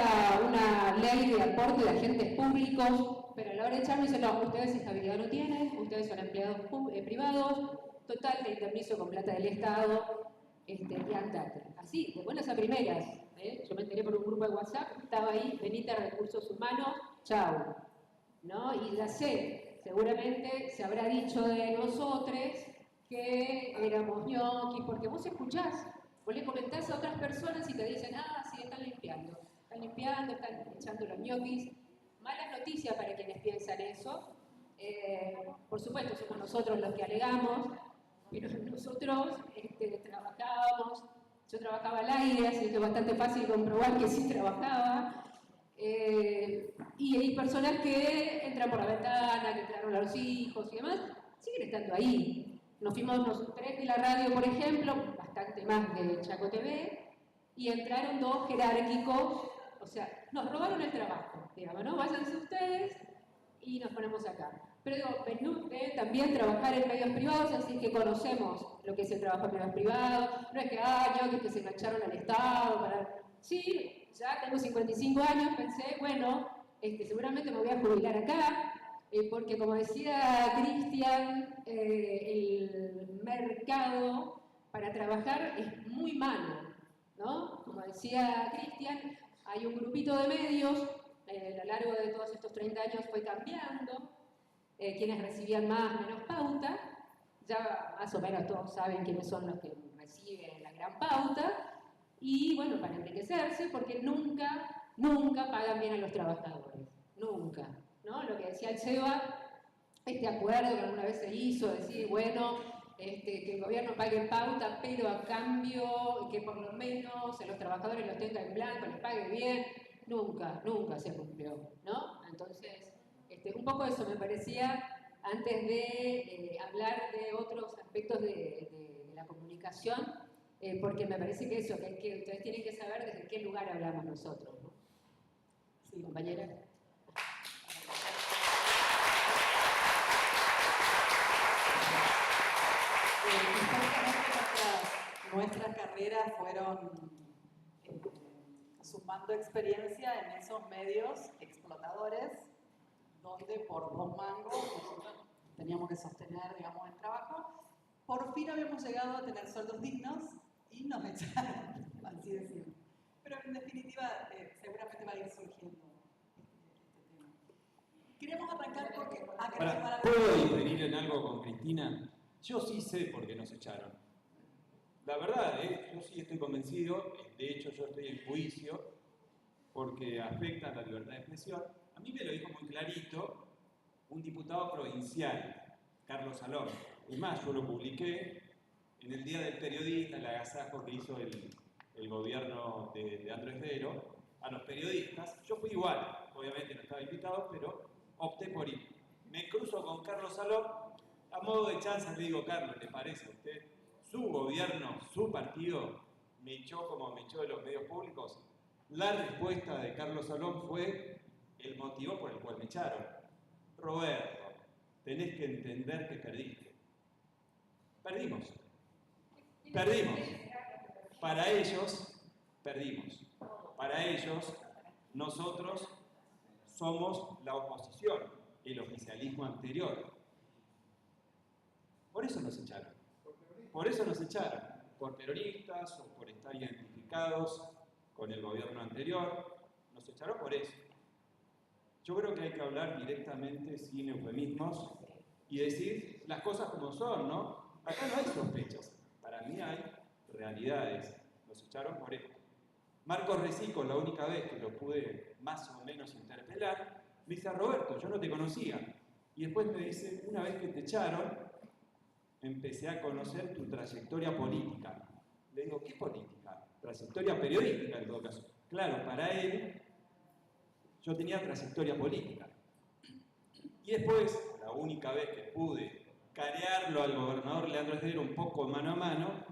D: una ley de aporte de agentes públicos, pero a la hora de echarnos dicen, no, ustedes estabilidad no tienen, ustedes son empleados privados, total, te indemnizo con plata del Estado, y andate. Así, de buenas a primeras. Yo me enteré por un grupo de WhatsApp, estaba ahí, venite a Recursos Humanos, chau. ¿No? Y ya sé, seguramente se habrá dicho de nosotros que éramos ñoquis, porque vos escuchás, vos le comentás a otras personas y te dicen, ah, sí, están limpiando, están echando los ñoquis. Malas noticias para quienes piensan eso. Por supuesto, somos nosotros los que alegamos, pero nosotros trabajábamos, yo trabajaba al aire, así que es bastante fácil comprobar que sí trabajaba. Y hay personas que entran por la ventana, que entraron a los hijos y demás, siguen estando ahí. Nos fuimos nosotros 3 de la radio, por ejemplo, bastante más de Chaco TV, y entraron 2 jerárquicos, o sea, nos robaron el trabajo, digamos, ¿no? Váyanse ustedes y nos ponemos acá. Pero digo, venimos de también trabajar en medios privados, así que conocemos lo que es el trabajo en medios privados, no es que, yo que se engancharon al Estado, Sí, ya tengo 55 años, pensé, bueno, seguramente me voy a jubilar acá, porque como decía Cristian, el mercado para trabajar es muy malo, ¿no? Como decía Cristian, hay un grupito de medios, a lo largo de todos estos 30 años fue cambiando, quienes recibían más, menos pauta, ya más o menos todos saben quiénes son los que reciben la gran pauta, y bueno, para enriquecerse, porque nunca pagan bien a los trabajadores, nunca, ¿no? Lo que decía el Seba, este acuerdo que alguna vez se hizo, decir, bueno, que el gobierno pague en pauta, pero a cambio que por lo menos los trabajadores los tenga en blanco, les pague bien, nunca se cumplió, ¿no? Entonces, un poco eso me parecía, antes de hablar de otros aspectos de la comunicación, porque me parece que eso, que ustedes tienen que saber desde qué lugar hablamos nosotros, ¿no? Sí, compañera.
E: Nuestras carreras fueron sumando experiencia en esos medios explotadores, donde por 2 mangos nosotros teníamos que sostener, digamos, el trabajo. Por fin habíamos llegado a tener sueldos dignos y nos echaron, así decirlo. Pero en definitiva, seguramente va a ir surgiendo este tema. Queríamos arrancar porque...
F: ¿Puedo diferir en algo con Cristina? Yo sí sé por qué nos echaron. La verdad, yo sí estoy convencido, de hecho yo estoy en juicio, porque afecta a la libertad de expresión. A mí me lo dijo muy clarito un diputado provincial, Carlos Salón. Es más, yo lo publiqué en el Día del Periodista, el agasajo que hizo el gobierno de Andrés Dero a los periodistas. Yo fui igual, obviamente no estaba invitado, pero opté por ir. Me cruzo con Carlos Salón, a modo de chanza le digo, Carlos, ¿le parece a usted? Su gobierno, su partido, me echó como me echó de los medios públicos. La respuesta de Carlos Salón fue el motivo por el cual me echaron. Roberto, tenés que entender que perdiste. Perdimos. Perdimos. Para ellos, perdimos. Para ellos, nosotros somos la oposición, el oficialismo anterior. Por eso nos echaron. Por eso nos echaron. Por peronistas o por estar identificados con el gobierno anterior. Nos echaron por eso. Yo creo que hay que hablar directamente, sin eufemismos, y decir las cosas como son, ¿no? Acá no hay sospechas. Para mí hay realidades. Nos echaron por esto. Marcos Recico, la única vez que lo pude más o menos interpelar, me dice: Roberto, yo no te conocía. Y después me dice: una vez que te echaron, empecé a conocer tu trayectoria política. Le digo: ¿qué política? Trayectoria periodística, en todo caso. Claro, para él, yo tenía trayectoria política. Y después, la única vez que pude carearlo al gobernador Leandro Esdero un poco mano a mano,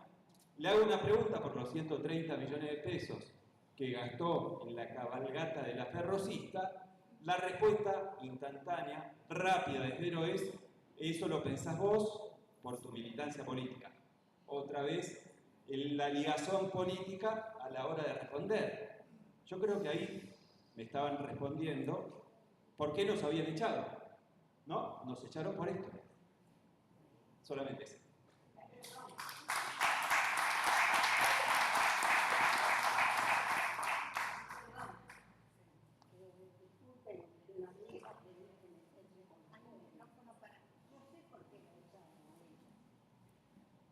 F: le hago una pregunta por los 130 millones de pesos que gastó en la cabalgata de la ferrocista. La respuesta instantánea, rápida de Esdero es: eso lo pensás vos por tu militancia política. Otra vez, la ligazón política a la hora de responder. Yo creo que ahí me estaban respondiendo por qué nos habían echado. ¿No? Nos echaron por esto. Solamente eso.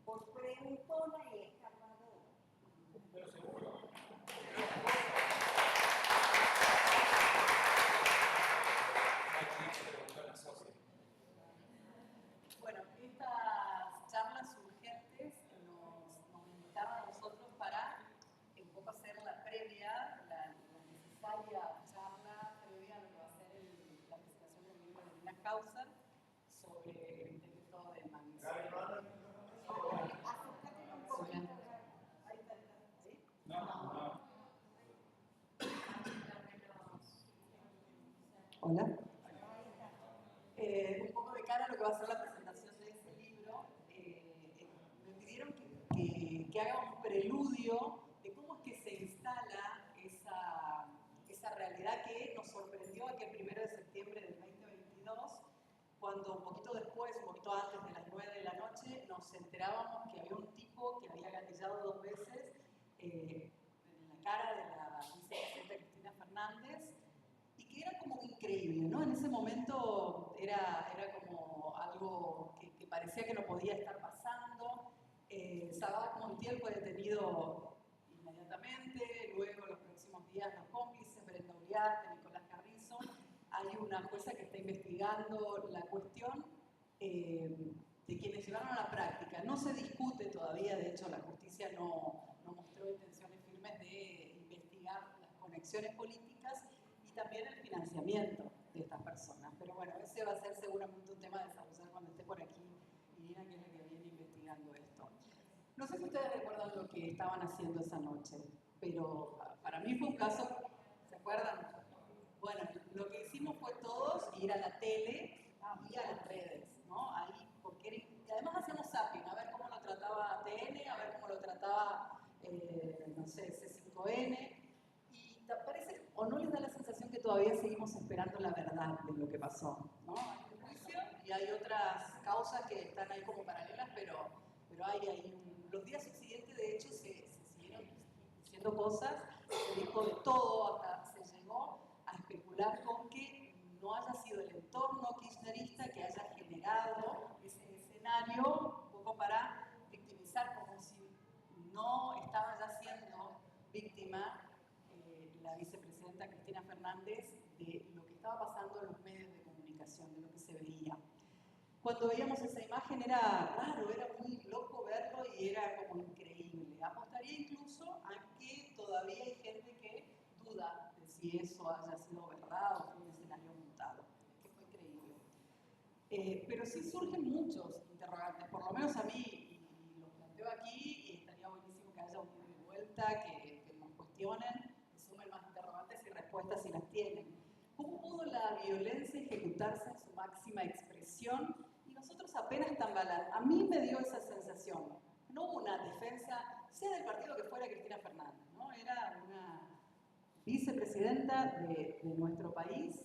G: Por preguntona y escarnadora.
F: Pero seguro.
E: Bueno, estas charlas urgentes nos invitaron a nosotros para un poco hacer la previa, la necesaria charla previa a lo que va a ser la presentación del libro de Lina Causa sobre el delito de magnicidio. Hola. Un poco de cara a lo que va a ser la presentación de ese libro, me pidieron que haga un preludio de cómo es que se instala esa realidad que nos sorprendió aquel 1 de septiembre del 2022, cuando un poquito después, un poquito antes de las 9 de la noche, nos enterábamos que había un tipo que había gatillado 2 veces en la cara de la vicepresidenta Cristina Fernández, y que era como increíble, ¿no? En ese momento era como algo que parecía que no podía estar pasando. Sabac Montiel fue detenido inmediatamente, luego los próximos días los cómplices, Brenda Uriarte, Nicolás Carrizo. Hay una jueza que está investigando la cuestión de quienes llevaron a la práctica. No se discute todavía, de hecho la justicia no mostró intenciones firmes de investigar las conexiones políticas y también el financiamiento de estas personas. Pero bueno, ese va a ser seguramente un tema a desarrollar cuando esté por aquí Irina, que es la que viene investigando esto. No sé si ustedes recuerdan lo que estaban haciendo esa noche, pero para mí fue un caso, ¿se acuerdan? Bueno, lo que hicimos fue todos ir a la tele y a las redes, ¿no? Ahí, porque y además hacíamos zapping, a ver cómo lo trataba TN, a ver cómo lo trataba, no sé, C5N, y te parece, o no les da la sensación que todavía seguimos esperando la verdad de lo que pasó, ¿no? Hay un juicio y hay otras causas que están ahí como paralelas, pero hay ahí los días subsiguientes, de hecho, se siguieron diciendo cosas, se dijo de todo, hasta se llegó a especular con que no haya sido el entorno kirchnerista que haya generado ese escenario un poco para victimizar, como si no estaba ya siendo víctima la vicepresidenta Cristina Fernández de lo que estaba pasando en los medios de comunicación, de lo que se veía. Cuando veíamos esa imagen era raro, era muy loco verlo y era como increíble. Apostaría incluso a que todavía hay gente que duda de si eso haya sido verdad o fue un escenario montado, que fue increíble. Pero sí surgen muchos interrogantes, por lo menos a mí, y los planteo aquí, y estaría buenísimo que haya un ida y vuelta, que nos cuestionen, que sumen más respuestas si las tienen. ¿Cómo pudo la violencia ejecutarse en su máxima expresión y nosotros apenas tambalear? A mí me dio esa sensación. No hubo una defensa, sea del partido que fuera Cristina Fernández, ¿no? Era una vicepresidenta de nuestro país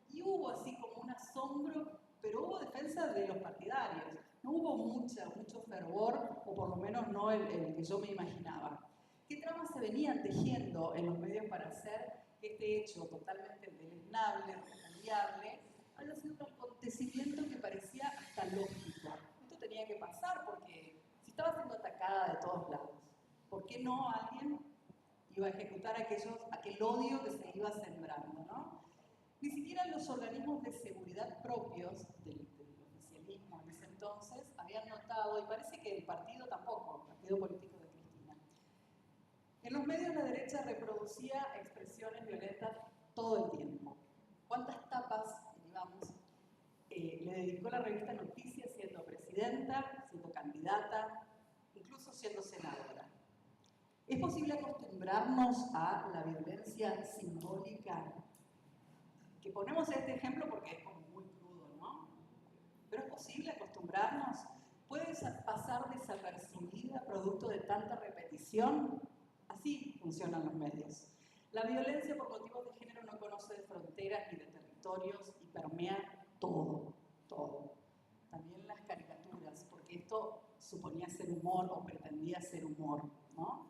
E: y hubo así como un asombro, pero hubo defensa de los partidarios. No hubo mucho fervor, o por lo menos no el que yo me imaginaba. ¿Qué tramas se venían tejiendo en los medios para hacer que este hecho totalmente deleznable, repudiable, haya sido un acontecimiento que parecía hasta lógico? Esto tenía que pasar porque si estaba siendo atacada de todos lados, ¿por qué no alguien iba a ejecutar aquel odio que se iba sembrando, ¿no? Ni siquiera los organismos de seguridad propios del oficialismo en ese entonces habían notado, y parece que el partido tampoco, el partido político de Cristina. En los medios la derecha reproducía expresiones violentas todo el tiempo. ¿Cuántas tapas, digamos, le dedicó la revista Noticias siendo presidenta, siendo candidata, incluso siendo senadora? ¿Es posible acostumbrarnos a la violencia simbólica? Que ponemos este ejemplo porque es como muy crudo, ¿no? Pero es posible acostumbrarnos. ¿Puede pasar desapercibida producto de tanta repetición? Así funcionan los medios. La violencia por motivos de género no conoce de fronteras ni de territorios y permea todo, todo. También las caricaturas, porque esto suponía ser humor o pretendía ser humor, ¿no?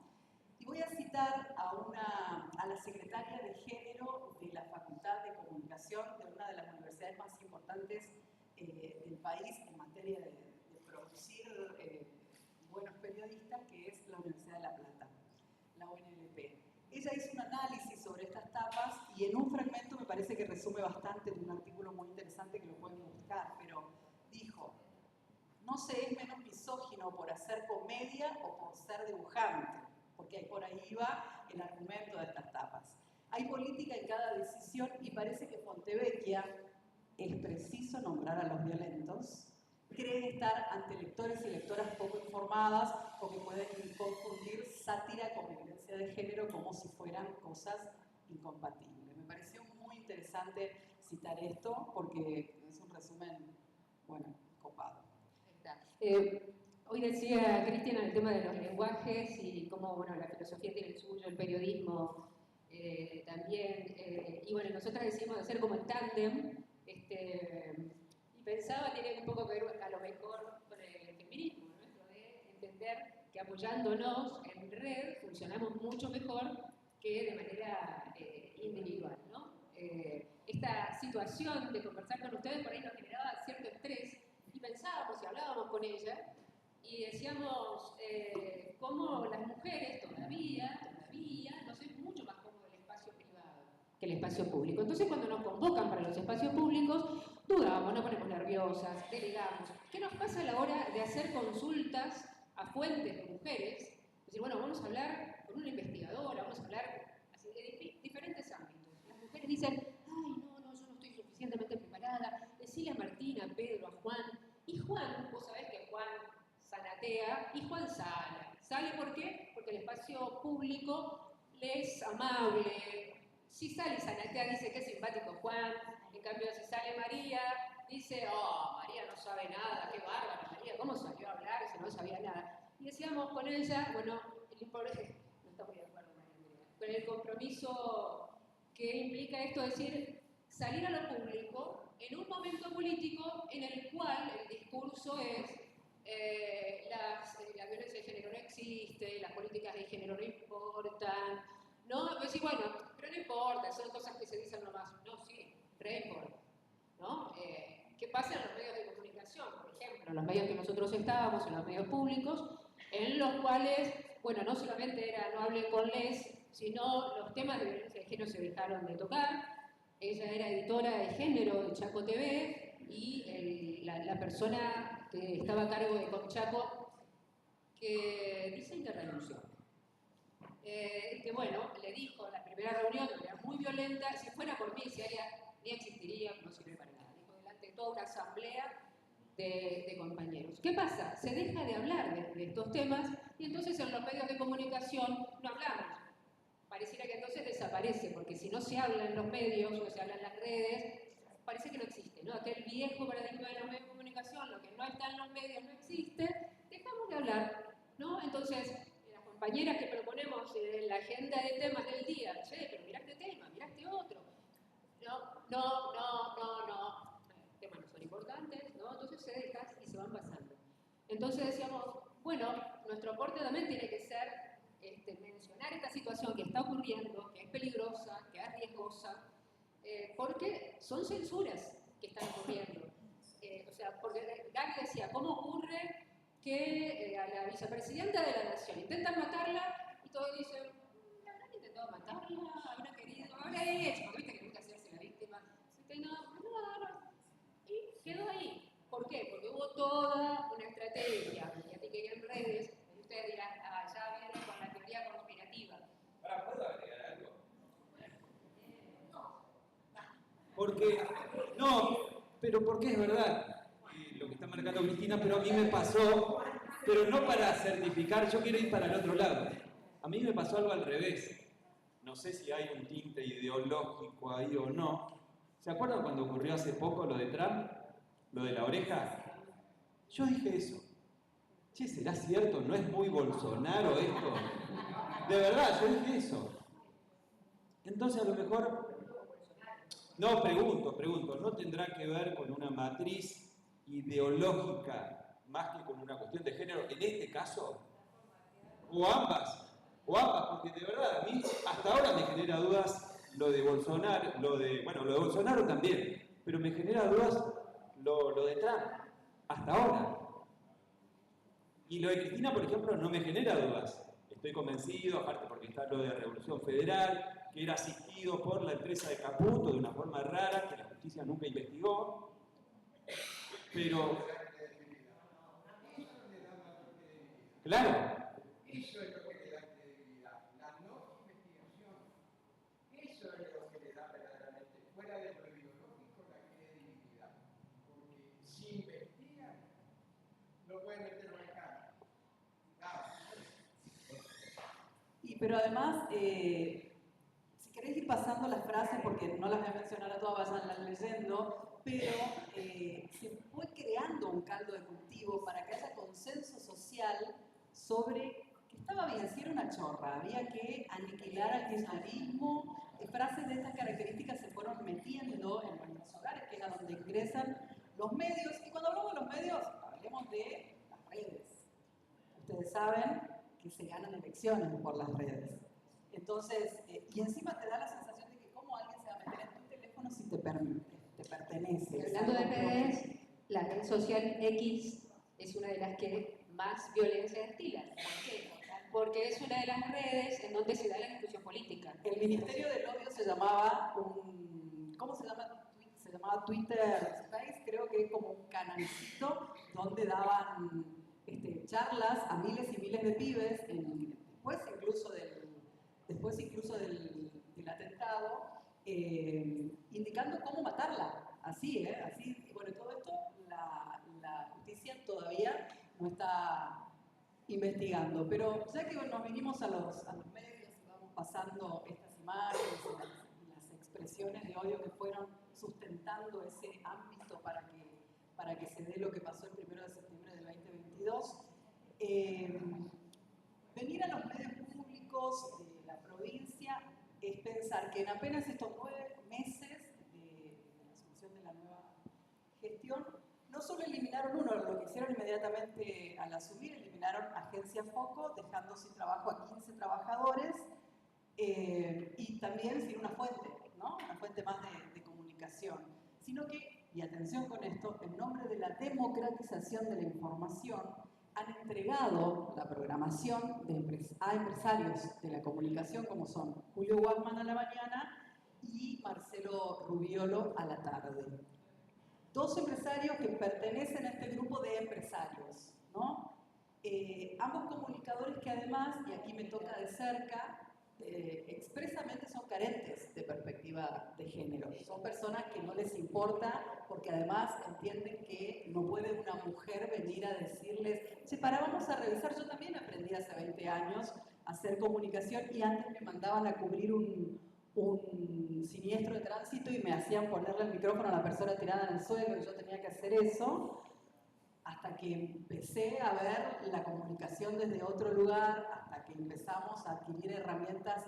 E: Y voy a citar a la secretaria de Género de la Facultad de Comunicación de una de las universidades más importantes del país en materia de producir buenos periodistas, que es la Universidad de La Plata, la UNLP. Ella hizo un análisis sobre estas tapas y en un fragmento me parece que resume bastante de un artículo muy interesante que lo pueden buscar, pero dijo: no se es menos misógino por hacer comedia o por ser dibujante, porque por ahí va el argumento de estas tapas. Hay política en cada decisión y parece que Fontevecchia, es preciso nombrar a los violentos, cree estar ante lectores y lectoras poco informadas o que pueden confundir sátira con violencia de género como si fueran cosas incompatibles. Me pareció muy interesante citar esto porque es un resumen, bueno, copado.
D: Hoy decía Cristian el tema de los lenguajes y cómo, bueno, la filosofía tiene el suyo, el periodismo también, y bueno, nosotras decidimos hacer como en tándem, y pensaba, tiene un poco que ver a lo mejor con el feminismo, ¿no? Esto de entender que apoyándonos en red funcionamos mucho mejor que de manera individual, ¿no? Esta situación de conversar con ustedes por ahí nos generaba cierto estrés y pensábamos y hablábamos con ella y decíamos cómo las mujeres todavía nos es mucho más cómodo el espacio privado que el espacio público. Entonces cuando nos convocan para los espacios públicos, dudamos, nos ponemos nerviosas, delegamos. ¿Qué nos pasa a la hora de hacer consultas a fuentes de mujeres? Es decir, bueno, vamos a hablar con una investigadora, vamos a hablar así, de diferentes ámbitos. Las mujeres dicen: ay, no, yo no estoy suficientemente preparada, decile a Martina, a Pedro, a Juan. Y Juan, vos sabés que Juan zanatea y Juan sale. ¿Sale por qué? Porque el espacio público le es amable. Si sale y zanatea, dice: qué simpático Juan. En cambio, si sale María, dice: oh, María no sabe nada, qué bárbara María, ¿cómo salió a hablar si no sabía nada? Y decíamos con ella, bueno, no está muy de acuerdo María, con el compromiso que implica esto, decir, salir a lo público en un momento político en el cual el discurso es la violencia de género no existe, las políticas de género no importan, ¿no? Pues sí, bueno, pero no importa, son cosas que se dicen nomás. No, sí, re importa, ¿no? ¿Qué pasa en los medios de comunicación, por ejemplo? En los medios que nosotros estábamos, en los medios públicos, en los cuales, bueno, no solamente era no hablen con les, sino los temas de violencia de género se dejaron de tocar. Ella era editora de género de Chaco TV y la persona que estaba a cargo de Conchaco, que dicen que renunció. Que bueno, le dijo en la primera reunión, que era muy violenta: si fuera por mí, si ella ni existiría, no sirve para nada. Dijo delante de toda una asamblea de compañeros. ¿Qué pasa? Se deja de hablar de estos temas y entonces en los medios de comunicación no hablamos. pareciera que entonces desaparece, porque si no se habla en los medios, no se habla en las redes, parece que no existe, ¿no? Aquel viejo paradigma de los medios de comunicación, lo que no está en los medios no existe, dejamos de hablar, ¿no? Entonces, las compañeras que proponemos en la agenda de temas del día, che, pero mirá este tema, mirá este otro. No, los temas no son importantes, ¿no? Entonces se dejan y se van pasando. Entonces decíamos, bueno, nuestro aporte también tiene que ser mencionar esta situación que está ocurriendo, que es peligrosa, que es riesgosa, porque son censuras que están ocurriendo. O sea, porque Gaby decía, ¿cómo ocurre que a la vicepresidenta de la Nación intentan matarla y todos dicen, ¿habrán intentado matarla? ¿Habrán querido? ¿Habrá hecho? Porque viste que nunca se hace la víctima. No. Y quedó ahí. ¿Por qué? Porque hubo toda una estrategia mediática y en redes. Y ustedes dirán, ya vienen con la teoría conspirativa.
F: Ahora, ¿puedo agregar algo? Porque, no, pero porque es verdad lo que está marcando Cristina, pero a mí me pasó, pero no para certificar, yo quiero ir para el otro lado. A mí me pasó algo al revés. No sé si hay un tinte ideológico ahí o no. ¿Se acuerdan cuando ocurrió hace poco lo de Trump? Lo de la oreja. Yo dije eso. Che, ¿será cierto? ¿No es muy Bolsonaro esto? De verdad, yo dije eso. Entonces a lo mejor... No, pregunto, ¿no tendrá que ver con una matriz ideológica más que con una cuestión de género en este caso? O ambas, porque de verdad a mí hasta ahora me genera dudas lo de Bolsonaro, lo de Bolsonaro también, pero me genera dudas lo de Trump, hasta ahora. Y lo de Cristina, por ejemplo, no me genera dudas. Estoy convencido, aparte porque está lo de Revolución Federal, que era asistido por la empresa de Caputo de una forma rara, que la justicia nunca investigó. Pero... Claro.
C: Eso es lo que le da credibilidad, la no investigación. Eso es lo que le da verdaderamente, fuera de lo ideológico, la credibilidad. Porque si investigan, no pueden meterlo en cara.
E: Pero además, si queréis ir pasando las frases, porque no las voy a mencionar a todas, vayan leyendo, pero se fue creando un caldo de cultivo para que haya consenso social sobre que estaba bien, si era una chorra, había que aniquilar al kirchnerismo. Frases de estas características se fueron metiendo en nuestros hogares, que es a donde ingresan los medios. Y cuando hablamos de los medios, hablemos de las redes. Ustedes saben que se ganan elecciones por las redes. Entonces, y encima te da la sensación de que cómo alguien se va a meter en tu teléfono si te pertenece.
D: Y hablando de redes, la red social X es una de las que más violencia destila. ¿Por qué? Porque es una de las redes en donde se da la discusión política.
E: El Ministerio del Odio se llamaba ¿cómo se llama? Se llamaba Twitter Space, creo que es como un canalcito donde daban charlas a miles y miles de pibes, después incluso del atentado, indicando cómo matarla. Así, bueno, todo esto la justicia todavía no está investigando. Pero ya que nos vinimos a los medios y vamos pasando estas imágenes y las expresiones de odio que fueron sustentando ese ámbito para que se dé lo que pasó el 1 de septiembre del 2022, venir a los medios públicos de la provincia es pensar que en apenas estos 9 meses de la asunción de la nueva gestión, no solo eliminaron lo que hicieron inmediatamente al asumir, eliminaron Agencia Foco, dejando sin trabajo a 15 trabajadores y también sin una fuente, ¿no? Una fuente más de comunicación, sino que, y atención con esto, en nombre de la democratización de la información, han entregado la programación a empresarios de la comunicación como son Julio Guasman a la mañana y Marcelo Rubiolo a la tarde. Dos empresarios que pertenecen a este grupo de empresarios, ¿no? Ambos comunicadores que además, y aquí me toca de cerca, expresamente son carentes de perspectiva de género. Son personas que no les importa porque además entienden que no puede una mujer venir a decirles, che, vamos a revisar. Yo también aprendí hace 20 años hacer comunicación y antes me mandaban a cubrir un siniestro de tránsito y me hacían ponerle el micrófono a la persona tirada en el suelo y yo tenía que hacer eso, hasta que empecé a ver la comunicación desde otro lugar, hasta que empezamos a adquirir herramientas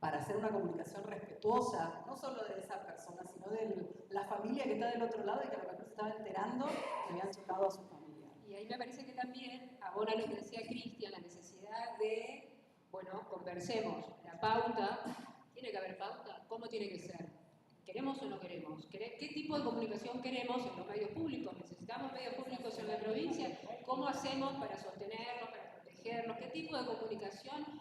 E: para hacer una comunicación respetuosa, no solo de esa persona, sino de la familia que está del otro lado y que a lo mejor se estaba enterando que habían chocado a su familia.
D: Y ahí me parece que también abona lo que decía Cristian, la necesidad de, bueno, conversemos, la pauta, ¿tiene que haber pauta? ¿Cómo tiene que ser? ¿Queremos o no queremos? ¿Qué tipo de comunicación queremos en los medios públicos? ¿Necesitamos medios públicos en la provincia? ¿Cómo hacemos para sostenerlos, para protegerlos? ¿Qué tipo de comunicación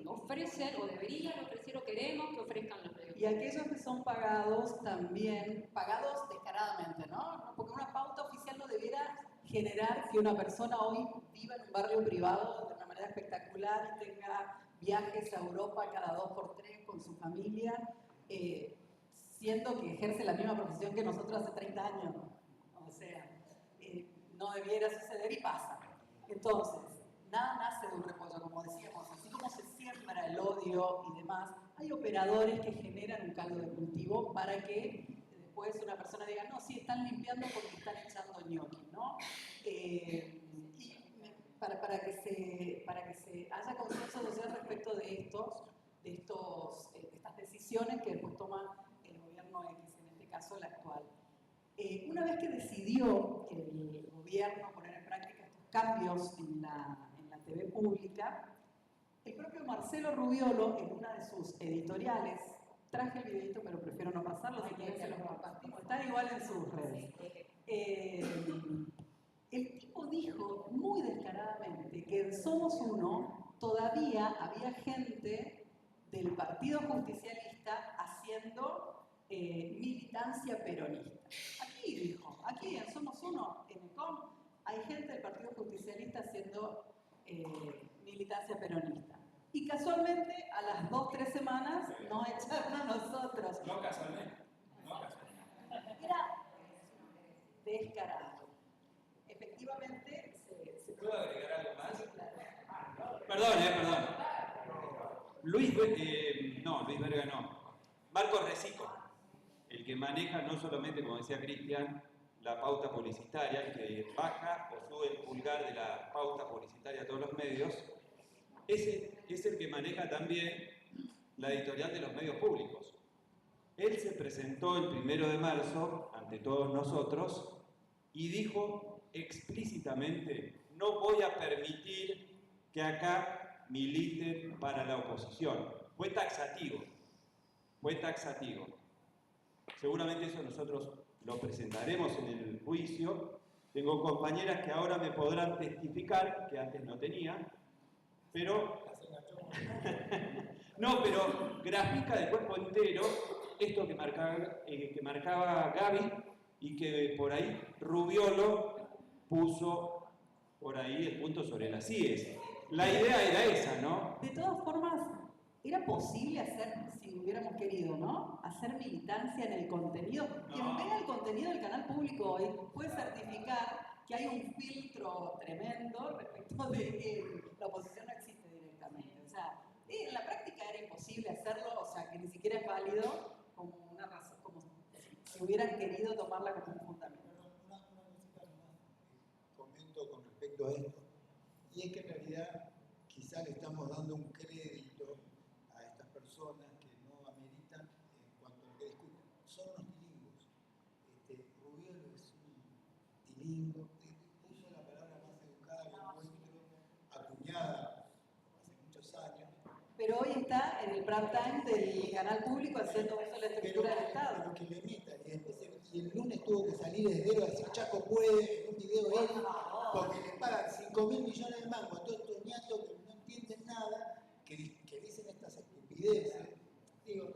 D: ofrecen o deberían ofrecer o queremos que ofrezcan los medios?
E: Y aquellos que son pagados también, pagados descaradamente, ¿no? Porque una pauta oficial no debiera generar que una persona hoy viva en un barrio privado de una manera espectacular y tenga viajes a Europa cada 2 por 3 con su familia, siendo que ejerce la misma profesión que nosotros hace 30 años. O sea, no debiera suceder y pasa. Entonces, nada nace de un repollo, como decíamos, así como se siembra el odio y demás, hay operadores que generan un caldo de cultivo para que después una persona diga, no, sí, están limpiando porque están echando ñoqui, ¿no? Y para que se haya consenso social respecto de estas decisiones que después toma el gobierno X, en este caso el actual. Una vez que decidió el gobierno poner en práctica estos cambios en la TV pública, el propio Marcelo Rubiolo, en una de sus editoriales, traje el videito, pero prefiero no pasarlo, si quieren se los compartimos, está igual en sus redes. El tipo dijo muy descaradamente que en Somos Uno todavía había gente del Partido Justicialista haciendo militancia peronista. Aquí dijo, aquí en Somos Uno, en ECOM, hay gente del Partido Justicialista haciendo militancia peronista. Y casualmente, a las 2-3 semanas, nos echaron a nosotros.
F: No casualmente, no casualmente.
E: Era descarado. Efectivamente,
F: ¿Puedo agregar algo más?
E: Sí, claro.
F: Perdón. Luis Verga no. Marcos Recico, el que maneja no solamente, como decía Cristian, la pauta publicitaria, el que baja o sube el pulgar de la pauta publicitaria a todos los medios, ese es el que maneja también la editorial de los medios públicos. Él se presentó el 1 de marzo ante todos nosotros y dijo explícitamente: no voy a permitir que acá militen para la oposición. Fue taxativo. Seguramente eso nosotros lo presentaremos en el juicio. Tengo compañeras que ahora me podrán testificar, que antes no tenía, pero pero grafica de cuerpo entero esto que marcaba Gaby y que por ahí Rubiolo puso por ahí el punto sobre las IES. La idea era esa, ¿no?
E: De todas formas, era posible hacer, si hubiéramos querido, ¿no? Hacer militancia en el contenido. Quien vea el contenido del canal público hoy puede certificar que hay un filtro tremendo respecto de que la oposición no existe directamente. O sea, en la práctica era imposible hacerlo, o sea, que ni siquiera es válido como una razón, como si hubieran querido tomarla como un fundamento.
B: Una cosita más comento con respecto a esto, y es que en realidad quizá le estamos dando un crédito a estas personas que no ameritan en cuanto a lo que discuten. Son unos tilingos. Rubiolo es un tilingo, puso la palabra más educada que encuentro, acuñada hace muchos años.
E: Pero hoy está en el prime time del canal público haciendo uso de la estructura del Estado.
B: Pero que le metan, y el lunes tuvo que salir desde Dero a decir Chaco puede, en un video él, porque le pagan 5.000 millones de mangos a todos estos ñatos que no entienden nada, que dicen estas estupideces. Digo,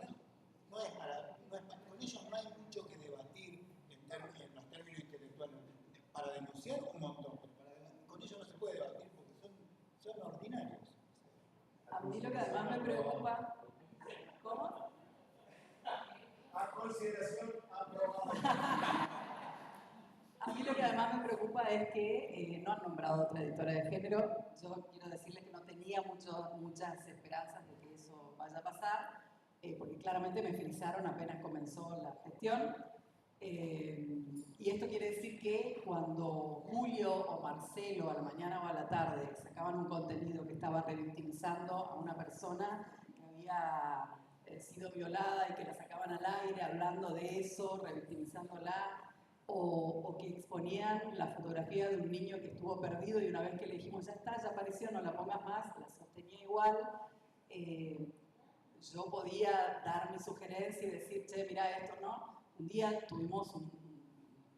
B: con ellos no hay mucho que debatir en los términos intelectuales. Para denunciar un montón, pero con ellos no se puede debatir porque son ordinarios.
E: A mí lo que además me preocupa... ¿Cómo?
C: A consideración aprobada.
E: A mí lo que además me preocupa es que no han nombrado otra editora de género. Yo quiero decirles que no tenía muchas esperanzas de que eso vaya a pasar, porque claramente me frisaron apenas comenzó la gestión. Y esto quiere decir que cuando Julio o Marcelo a la mañana o a la tarde sacaban un contenido que estaba revictimizando a una persona que había sido violada y que la sacaban al aire hablando de eso, revictimizándola, o que exponían la fotografía de un niño que estuvo perdido y una vez que le dijimos ya está, ya apareció, no la pongas más, la sostenía igual. Yo podía dar mi sugerencia y decir, che, mira esto, ¿no? Un día tuve un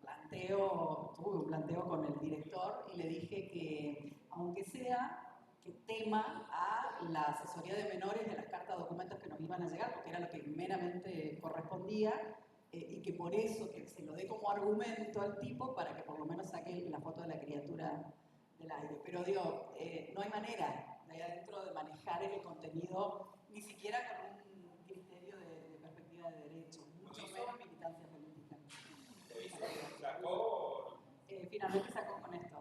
E: planteo con el director y le dije que, aunque sea, que tema a la asesoría de menores de las cartas de documentos que nos iban a llegar, porque era lo que meramente correspondía, y que por eso que se lo dé como argumento al tipo para que por lo menos saque la foto de la criatura del aire. Pero digo, no hay manera de ahí adentro de manejar el contenido, ni siquiera con un criterio de perspectiva de derecho, mucho menos militancia política. Finalmente sacó con esto,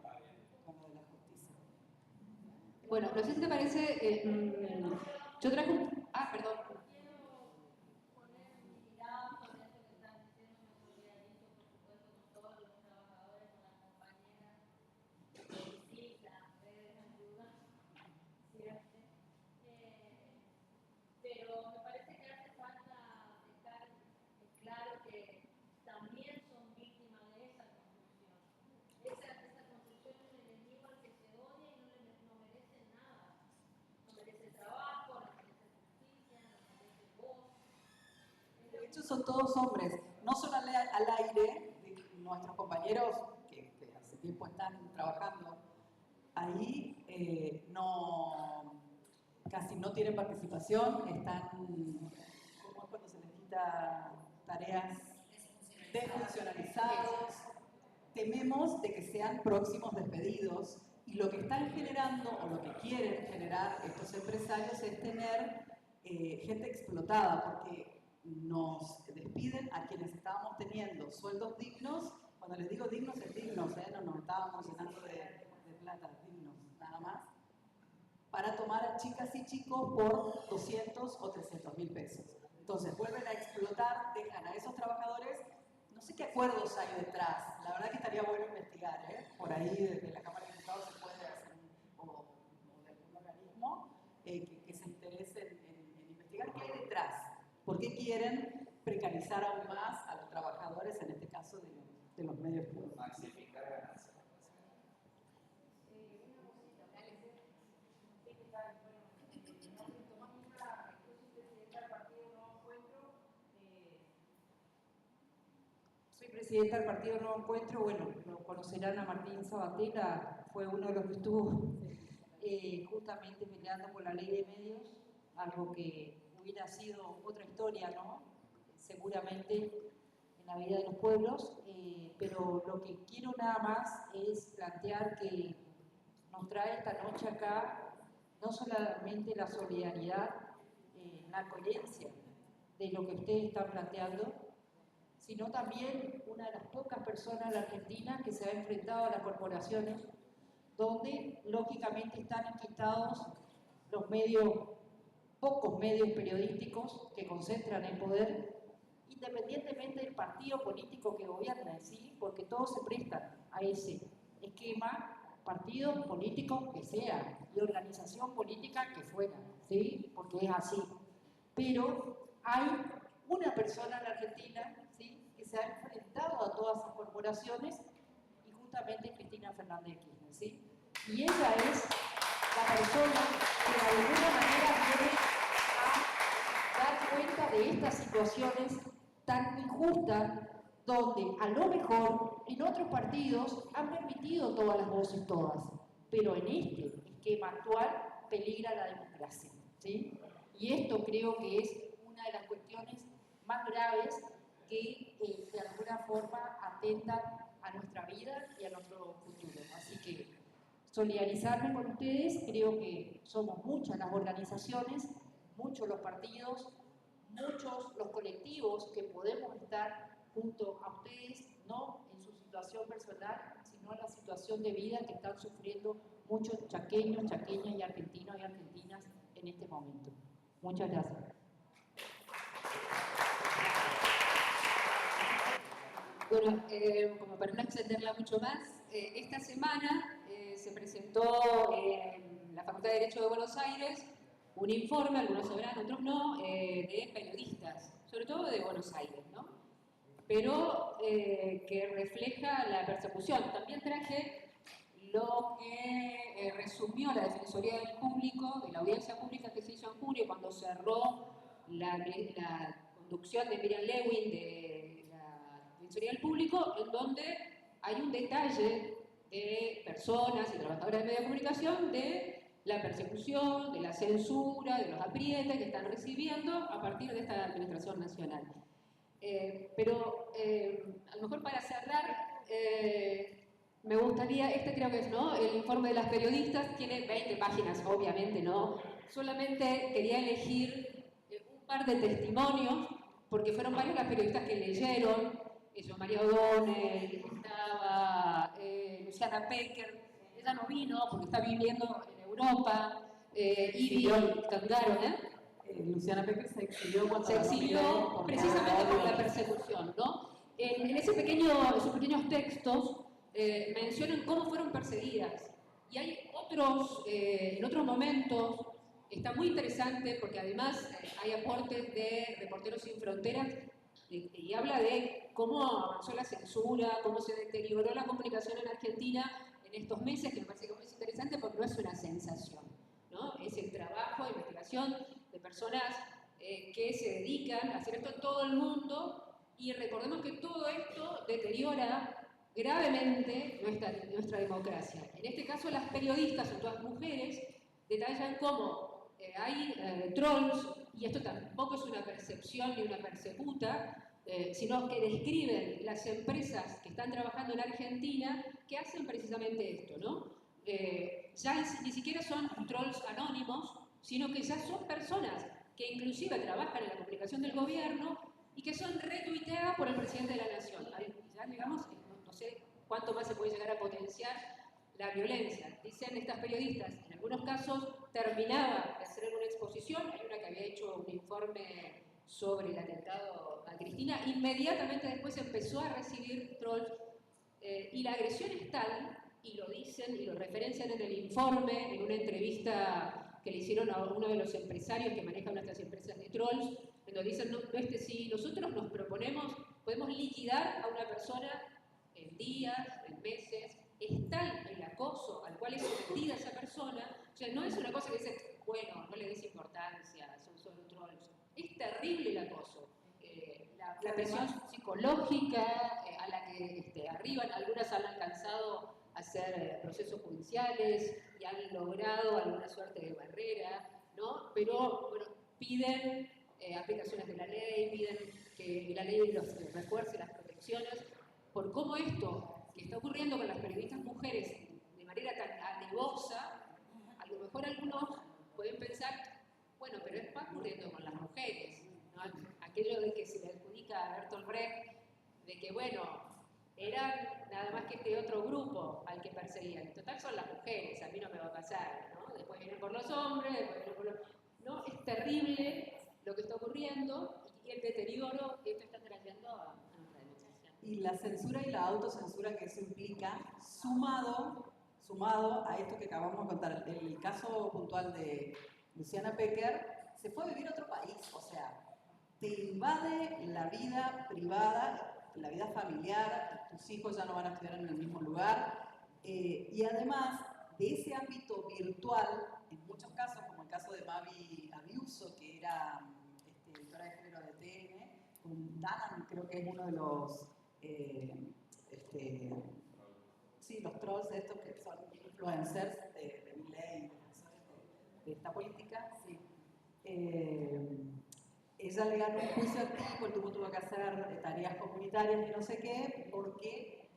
E: con lo de la justicia.
D: Bueno, no sé si te parece, yo traje un... Ah, perdón.
H: Pero me parece que hace falta dejar claro que también son víctimas de esa construcción. Esa construcción es un enemigo al que se odia y no merece nada. No merece trabajo, no merece justicia, no merece voz.
E: De hecho, son todos hombres. No son al aire, nuestros compañeros que hace tiempo están trabajando ahí, casi no tienen participación, están, ¿cómo es cuando se les quita tareas? Desfuncionalizados. Tememos de que sean próximos despedidos y lo que están generando o lo que quieren generar estos empresarios es tener gente explotada, porque nos despiden a quienes estábamos teniendo sueldos dignos. Cuando les digo dignos, es dignos, no nos estábamos llenando de plata, dignos, nada más, para tomar a chicas y chicos por 200 o 300 mil pesos. Entonces vuelven a explotar, dejan a esos trabajadores, no sé qué acuerdos hay detrás, la verdad que estaría bueno investigar, por ahí desde la Cámara de Diputados se puede hacer o de algún organismo que se interese en investigar qué hay detrás, por qué quieren precarizar aún más a los trabajadores, en este caso de los medios públicos.
C: Maxificar ganancias.
I: Soy presidenta del Partido Nuevo Encuentro. Bueno, lo conocerán a Martín Sabatella, fue uno de los que estuvo justamente peleando por la ley de medios, algo que hubiera sido otra historia, ¿no? Seguramente en la vida de los pueblos, pero lo que quiero nada más es plantear que nos trae esta noche acá no solamente la solidaridad, la coherencia de lo que ustedes están planteando, sino también una de las pocas personas en la Argentina que se ha enfrentado a las corporaciones, donde lógicamente están enquistados los medios, pocos medios periodísticos que concentran el poder, independientemente del partido político que gobierna en sí, porque todos se prestan a ese esquema, partido político que sea y organización política que fuera, ¿sí? Porque es así. Pero hay una persona en la Argentina, ¿sí?, que se ha enfrentado a todas esas corporaciones, y justamente Cristina Fernández de Kirchner, ¿sí? Y ella es la persona que de alguna manera viene a dar cuenta de estas situaciones tan injustas, donde a lo mejor en otros partidos han permitido todas las voces, todas, pero en este esquema actual peligra la democracia, ¿sí? Y esto creo que es una de las cuestiones más graves que de alguna forma atentan a nuestra vida y a nuestro futuro. Así que solidarizarme con ustedes, creo que somos muchas las organizaciones, muchos los partidos, muchos los colectivos que podemos estar junto a ustedes, no en su situación personal, sino en la situación situación de vida que están sufriendo muchos chaqueños, chaqueñas y argentinos y argentinas en este momento. Muchas gracias.
D: Bueno, como para no extenderla mucho más, esta semana se presentó en la Facultad de Derecho de Buenos Aires un informe, algunos sabrán, otros no, de periodistas, sobre todo de Buenos Aires, ¿no? Pero que refleja la persecución. También traje lo que resumió la Defensoría del Público, de la audiencia pública que se hizo en junio, cuando cerró la conducción de Miriam Lewin de la Defensoría del Público, en donde hay un detalle de personas y trabajadores de medios de comunicación de la persecución, de la censura, de los aprietes que están recibiendo a partir de esta administración nacional. Pero a lo mejor para cerrar, me gustaría, este creo que es, ¿no? El informe de las periodistas, tiene 20 páginas, obviamente, ¿no? Solamente quería elegir un par de testimonios, porque fueron varias las periodistas que leyeron, María O'Donnell, estaba Luciana Pecker, ella no vino porque está viviendo en Europa, Ivy Cangaro,
E: Luciana Pecker se exilió cuando
D: se exilió precisamente por la persecución, ¿no? En esos pequeños textos mencionan cómo fueron perseguidas. Y hay otros, en otros momentos, está muy interesante porque además hay aportes de Reporteros Sin Fronteras y habla de cómo avanzó la censura, cómo se deterioró la comunicación en Argentina en estos meses, que me parece que es muy interesante porque no es una sensación, ¿no? Es el trabajo de investigación de personas que se dedican a hacer esto en todo el mundo, y recordemos que todo esto deteriora gravemente nuestra democracia. En este caso, las periodistas, son todas mujeres, detallan cómo hay trolls, y esto tampoco es una percepción ni una persecuta, sino que describen las empresas que están trabajando en Argentina que hacen precisamente esto, ¿no? Ya ni siquiera son trolls anónimos, sino que ya son personas que inclusive trabajan en la comunicación del gobierno y que son retuiteadas por el presidente de la Nación. Ya digamos, no sé cuánto más se puede llegar a potenciar la violencia. Dicen estas periodistas, en algunos casos terminaba de hacer una exposición, hay una que había hecho un informe sobre el atentado a Cristina, inmediatamente después empezó a recibir trolls, y la agresión es tal, y lo dicen y lo referencian en el informe, en una entrevista que le hicieron a uno de los empresarios que manejan nuestras empresas de trolls, en donde dicen, no, si nosotros nos proponemos, podemos liquidar a una persona en días, en meses, es tal el acoso al cual es sometida esa persona, o sea, no es una cosa que dice, bueno, no le des importancia, son solo trolls, es terrible el acoso. La presión psicológica a la que arriban, algunas han alcanzado a hacer procesos judiciales y han logrado alguna suerte de barrera, ¿no? Pero bueno, piden aplicaciones de la ley, piden que la ley los refuerce las protecciones, por cómo esto que está ocurriendo con las periodistas mujeres de manera tan alevosa, a lo mejor algunos pueden pensar, bueno, pero está ocurriendo con las mujeres, ¿no? Aquello de que se le adjudica a Bertolt Brecht, de que, bueno, eran nada más que este otro grupo al que perseguían. En total son las mujeres, a mí no me va a pasar, ¿no? Después vienen por los hombres, después vienen por los... No, es terrible lo que está ocurriendo y el deterioro que esto está trayendo a nuestra democracia.
E: Y la censura y la autocensura que eso implica, sumado a esto que acabamos de contar, el caso puntual de Luciana Pecker, se fue a vivir a otro país, o sea, te invade la vida privada, la vida familiar, tus hijos ya no van a estudiar en el mismo lugar, y además de ese ámbito virtual, en muchos casos, como el caso de Mavi Abiuso, que era editora de género de TN, con Danan, creo que es uno de los, los trolls de estos que son influencers de Milei, de esta política, sí. Ella le ganó un juicio activo, el tuvo que hacer tareas comunitarias y no sé qué, porque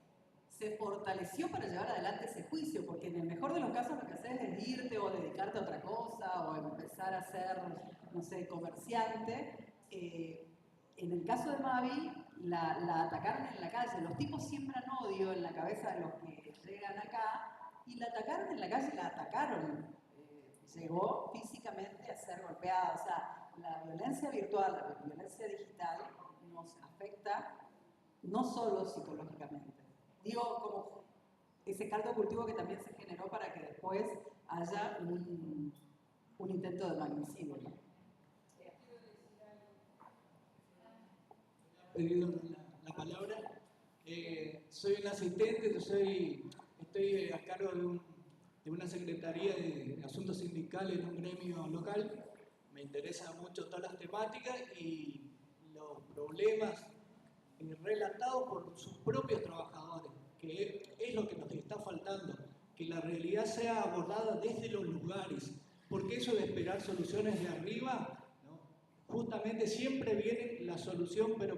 E: se fortaleció para llevar adelante ese juicio, porque en el mejor de los casos lo que haces es irte o dedicarte a otra cosa o empezar a ser, no sé, comerciante. En el caso de Mavi, la atacaron en la calle. Los tipos siembran odio en la cabeza de los que llegan acá y la atacaron en la calle, la atacaron. Llegó físicamente a ser golpeada. O sea, la violencia virtual, la violencia digital nos afecta no solo psicológicamente. Digo, como ese caldo de cultivo que también se generó para que después haya un intento de magnicidio, ¿no?
C: Pedido la palabra. Soy un asistente, estoy a cargo de una secretaría de asuntos sindicales en un gremio local. Me interesan mucho todas las temáticas y los problemas relatados por sus propios trabajadores, que es lo que nos está faltando, que la realidad sea abordada desde los lugares, porque eso de esperar soluciones de arriba, ¿no? Justamente siempre viene la solución, pero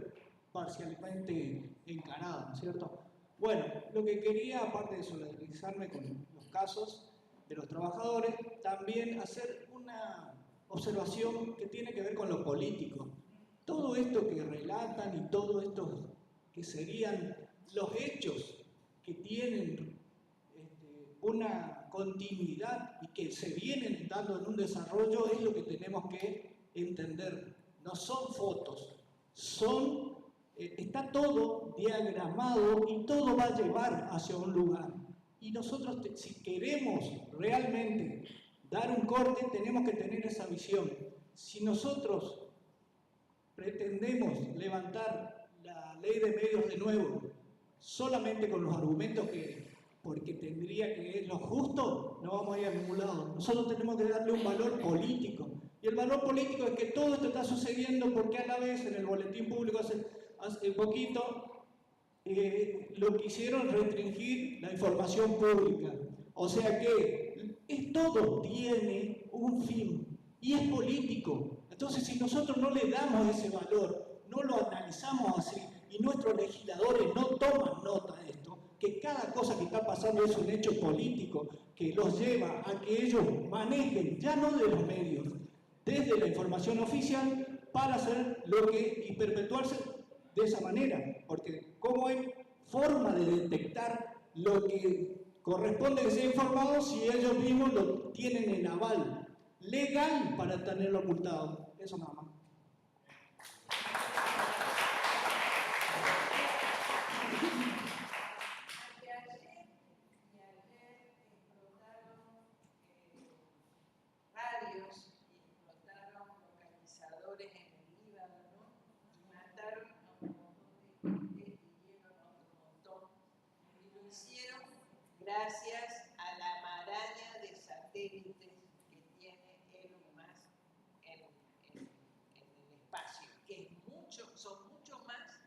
C: parcialmente encarada, ¿no es cierto? Bueno, lo que quería, aparte de solidarizarme con los casos de los trabajadores, también hacer una observación que tiene que ver con lo político. Todo esto que relatan y todo esto que serían los hechos que tienen una continuidad y que se vienen dando en un desarrollo es lo que tenemos que entender. No son fotos, está todo diagramado y todo va a llevar hacia un lugar. Y nosotros, si queremos realmente dar un corte, tenemos que tener esa visión. Si nosotros pretendemos levantar la ley de medios de nuevo solamente con los argumentos porque tendría que es lo justo, no vamos a ir a ningún lado. Nosotros tenemos que darle un valor político. Y el valor político es que todo esto está sucediendo porque a la vez en el boletín público hace poquito lo quisieron restringir la información pública. O sea que todo tiene un fin y es político. Entonces, si nosotros no le damos ese valor, no lo analizamos así, y nuestros legisladores no toman nota de esto, que cada cosa que está pasando es un hecho político que los lleva a que ellos manejen, ya no de los medios, desde la información oficial, para hacer lo que y perpetuarse de esa manera. Porque ¿cómo hay forma de detectar lo que corresponde que sea informado si ellos mismos lo tienen en aval legal para tenerlo ocultado? Eso nada más.
I: Radios y explotaron localizadores en el Líbano, ¿no? Y mataron a un montón de gente, hirieron a otro montón. Y lo hicieron gracias a la maraña de satélites que tiene Elon Musk en el espacio, que son mucho más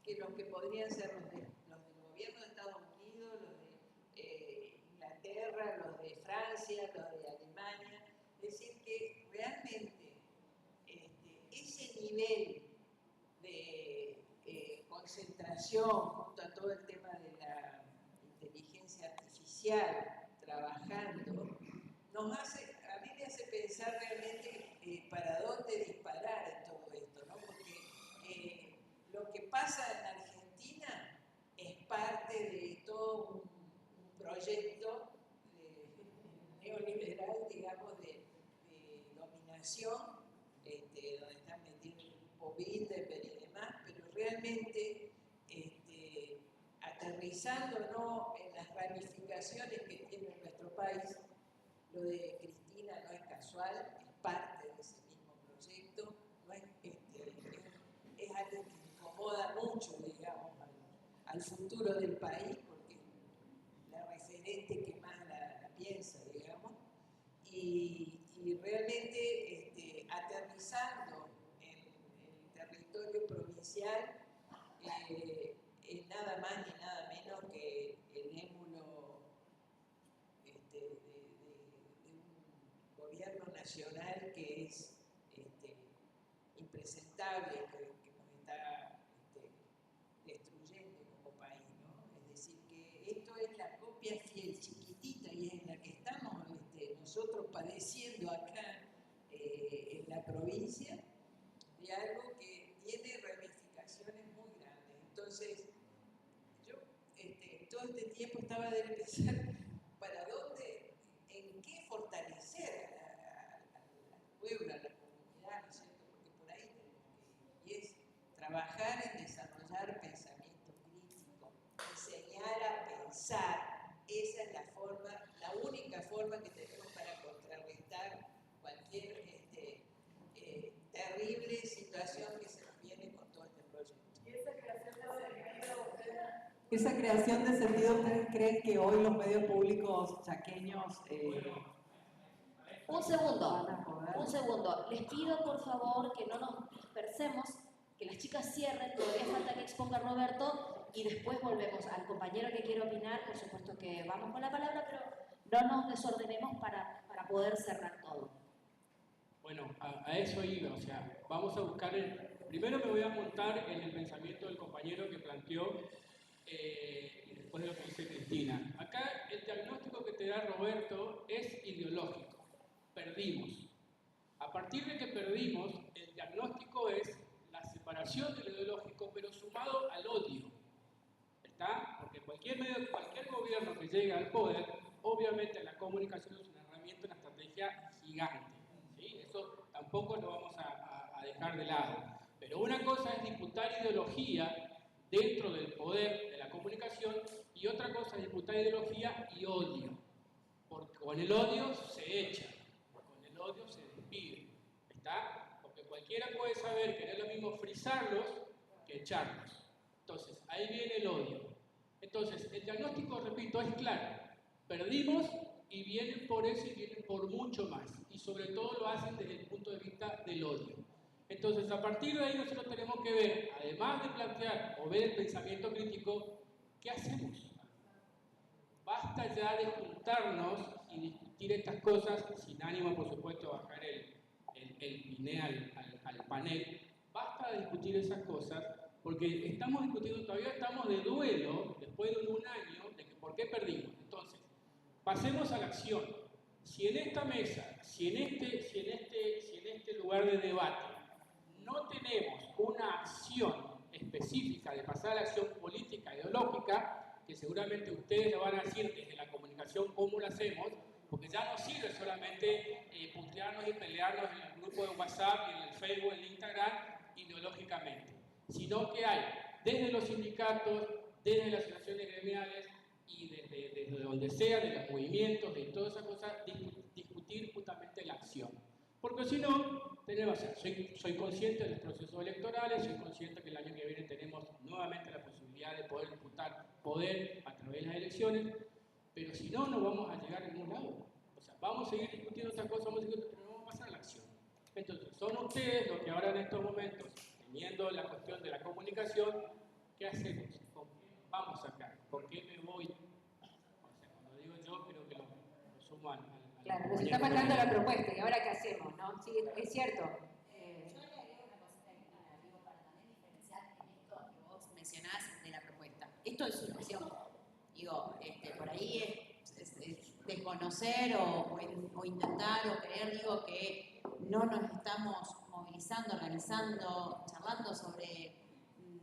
I: que los que podrían ser los del gobierno de Estados Unidos, los de Inglaterra, los de Francia, los de Alemania. Es decir, que realmente ese nivel de concentración junto a todo el tema de la inteligencia artificial trabajando, a mí me hace pensar realmente para dónde disparar en todo esto, ¿no? Porque lo que pasa en Argentina es parte de todo un proyecto neoliberal, digamos, de dominación, donde están metidos el grupo Bilderberg y demás, pero realmente aterrizando, ¿no?, en las ramificaciones que tiene nuestro país, lo de Cristina no es casual, es parte de ese mismo proyecto, no es algo que incomoda mucho, digamos, al futuro del país, porque la referente que más la piensa, digamos, y realmente aterrizando en el territorio provincial es nada más ni nada menos que el émulo de un gobierno nacional que es impresentable, que nos está destruyendo como país, ¿no? Es decir, que esto es la copia fiel, chiquitita, y es en la que estamos nosotros padeciendo acá en la provincia, de algo que tiene ramificaciones muy grandes. Entonces, yo todo este tiempo estaba de pensar para
J: pueblo, a la comunidad, ¿no es cierto? Porque por ahí tenemos que ir. Y es trabajar en desarrollar pensamiento crítico, enseñar a pensar. Esa es la forma, la única forma que tenemos para contrarrestar cualquier terrible situación que se nos viene con todo este proyecto.
E: ¿Y esa creación de sentido, ustedes creen que hoy los medios públicos chaqueños
A: Un segundo. Les pido por favor que no nos dispersemos, que las chicas cierren, todavía falta que exponga Roberto y después volvemos al compañero que quiere opinar. Por supuesto que vamos con la palabra, pero no nos desordenemos para poder cerrar todo.
K: Bueno, a eso iba, o sea, vamos a buscar primero me voy a montar en el pensamiento del compañero que planteó y después de lo que dice Cristina. Acá el diagnóstico que te da Roberto es ideológico. Perdimos. A partir de que perdimos, el diagnóstico es la separación del ideológico, pero sumado al odio. ¿Está? Porque cualquier gobierno que llegue al poder, obviamente la comunicación es una herramienta, una estrategia gigante. ¿Sí? Eso tampoco lo vamos a dejar de lado. Pero una cosa es disputar ideología dentro del poder de la comunicación y otra cosa es disputar ideología y odio. Porque con el odio se echa, con el odio se despide. ¿Está? Porque cualquiera puede saber que no es lo mismo frizarlos que echarlos. Entonces, ahí viene el odio. Entonces, el diagnóstico, repito, es claro. Perdimos y vienen por eso y vienen por mucho más. Y sobre todo lo hacen desde el punto de vista del odio. Entonces, a partir de ahí nosotros tenemos que ver, además de plantear o ver el pensamiento crítico, ¿qué hacemos? Basta ya de juntarnos y discutir estas cosas, sin ánimo, por supuesto, de bajar el piné al panel. Basta de discutir esas cosas, porque estamos discutiendo, todavía estamos de duelo, después de un año, de que por qué perdimos. Entonces, pasemos a la acción. Si en esta mesa, si en este lugar de debate, no tenemos una acción específica de pasar a la acción política, ideológica, que seguramente ustedes lo van a decir desde la comunicación cómo lo hacemos, porque ya no sirve solamente puntearnos y pelearnos en el grupo de WhatsApp, en el Facebook, en el Instagram, ideológicamente, sino que hay desde los sindicatos, desde las asociaciones gremiales y desde donde sea, de los movimientos, de todas esas cosas, discutir justamente la acción. Porque si no, tenemos, soy consciente de los procesos electorales, soy consciente que el año que viene tenemos nuevamente la posibilidad de poder disputar poder a través de las elecciones, pero si no, no vamos a llegar a ningún lado. O sea, vamos a seguir discutiendo estas cosas, pero no vamos a pasar a la acción. Entonces, son ustedes los que ahora en estos momentos, teniendo la cuestión de la comunicación, ¿qué hacemos? ¿Con qué vamos acá? ¿Con qué me voy? O sea, cuando digo yo, creo que lo sumo al
D: claro, nos está faltando la propuesta, ¿y ahora qué hacemos? ¿No? Sí, es cierto.
L: Yo le agrego una cosita que digo para también diferenciar en esto que vos mencionás de la propuesta. Esto es una opción. Digo, por ahí es desconocer o intentar o creer, digo, que no nos estamos movilizando, organizando, charlando sobre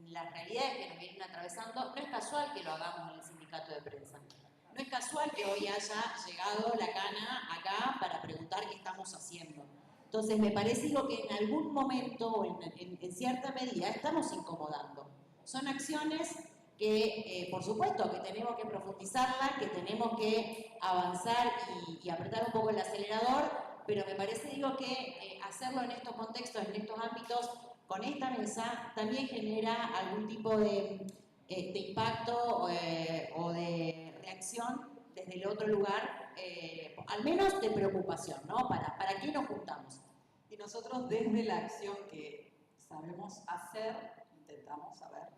L: las realidades que nos vienen atravesando. No es casual que lo hagamos en el sindicato de prensa. No es casual que hoy haya llegado la cana acá para preguntar qué estamos haciendo. Entonces, me parece digo, que en algún momento o en cierta medida estamos incomodando. Son acciones que, por supuesto, que tenemos que profundizarlas, que tenemos que avanzar y apretar un poco el acelerador, pero me parece digo, que hacerlo en estos contextos, en estos ámbitos, con esta mesa, también genera algún tipo de impacto o de reacción desde el otro lugar, al menos de preocupación, ¿no? ¿Para qué nos juntamos?
E: Y nosotros desde la acción que sabemos hacer, intentamos saber,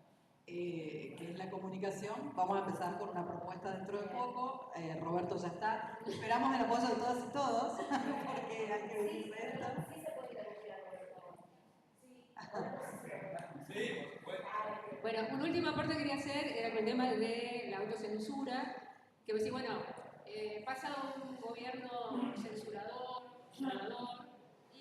E: que es la comunicación, vamos a empezar con una propuesta dentro de poco. Roberto ya está. Esperamos el apoyo de todas y todos, porque hay que vivir esto.
D: Bueno, un último aporte que quería hacer era con el tema de la autocensura, que me decía, bueno, pasa un gobierno censurador, y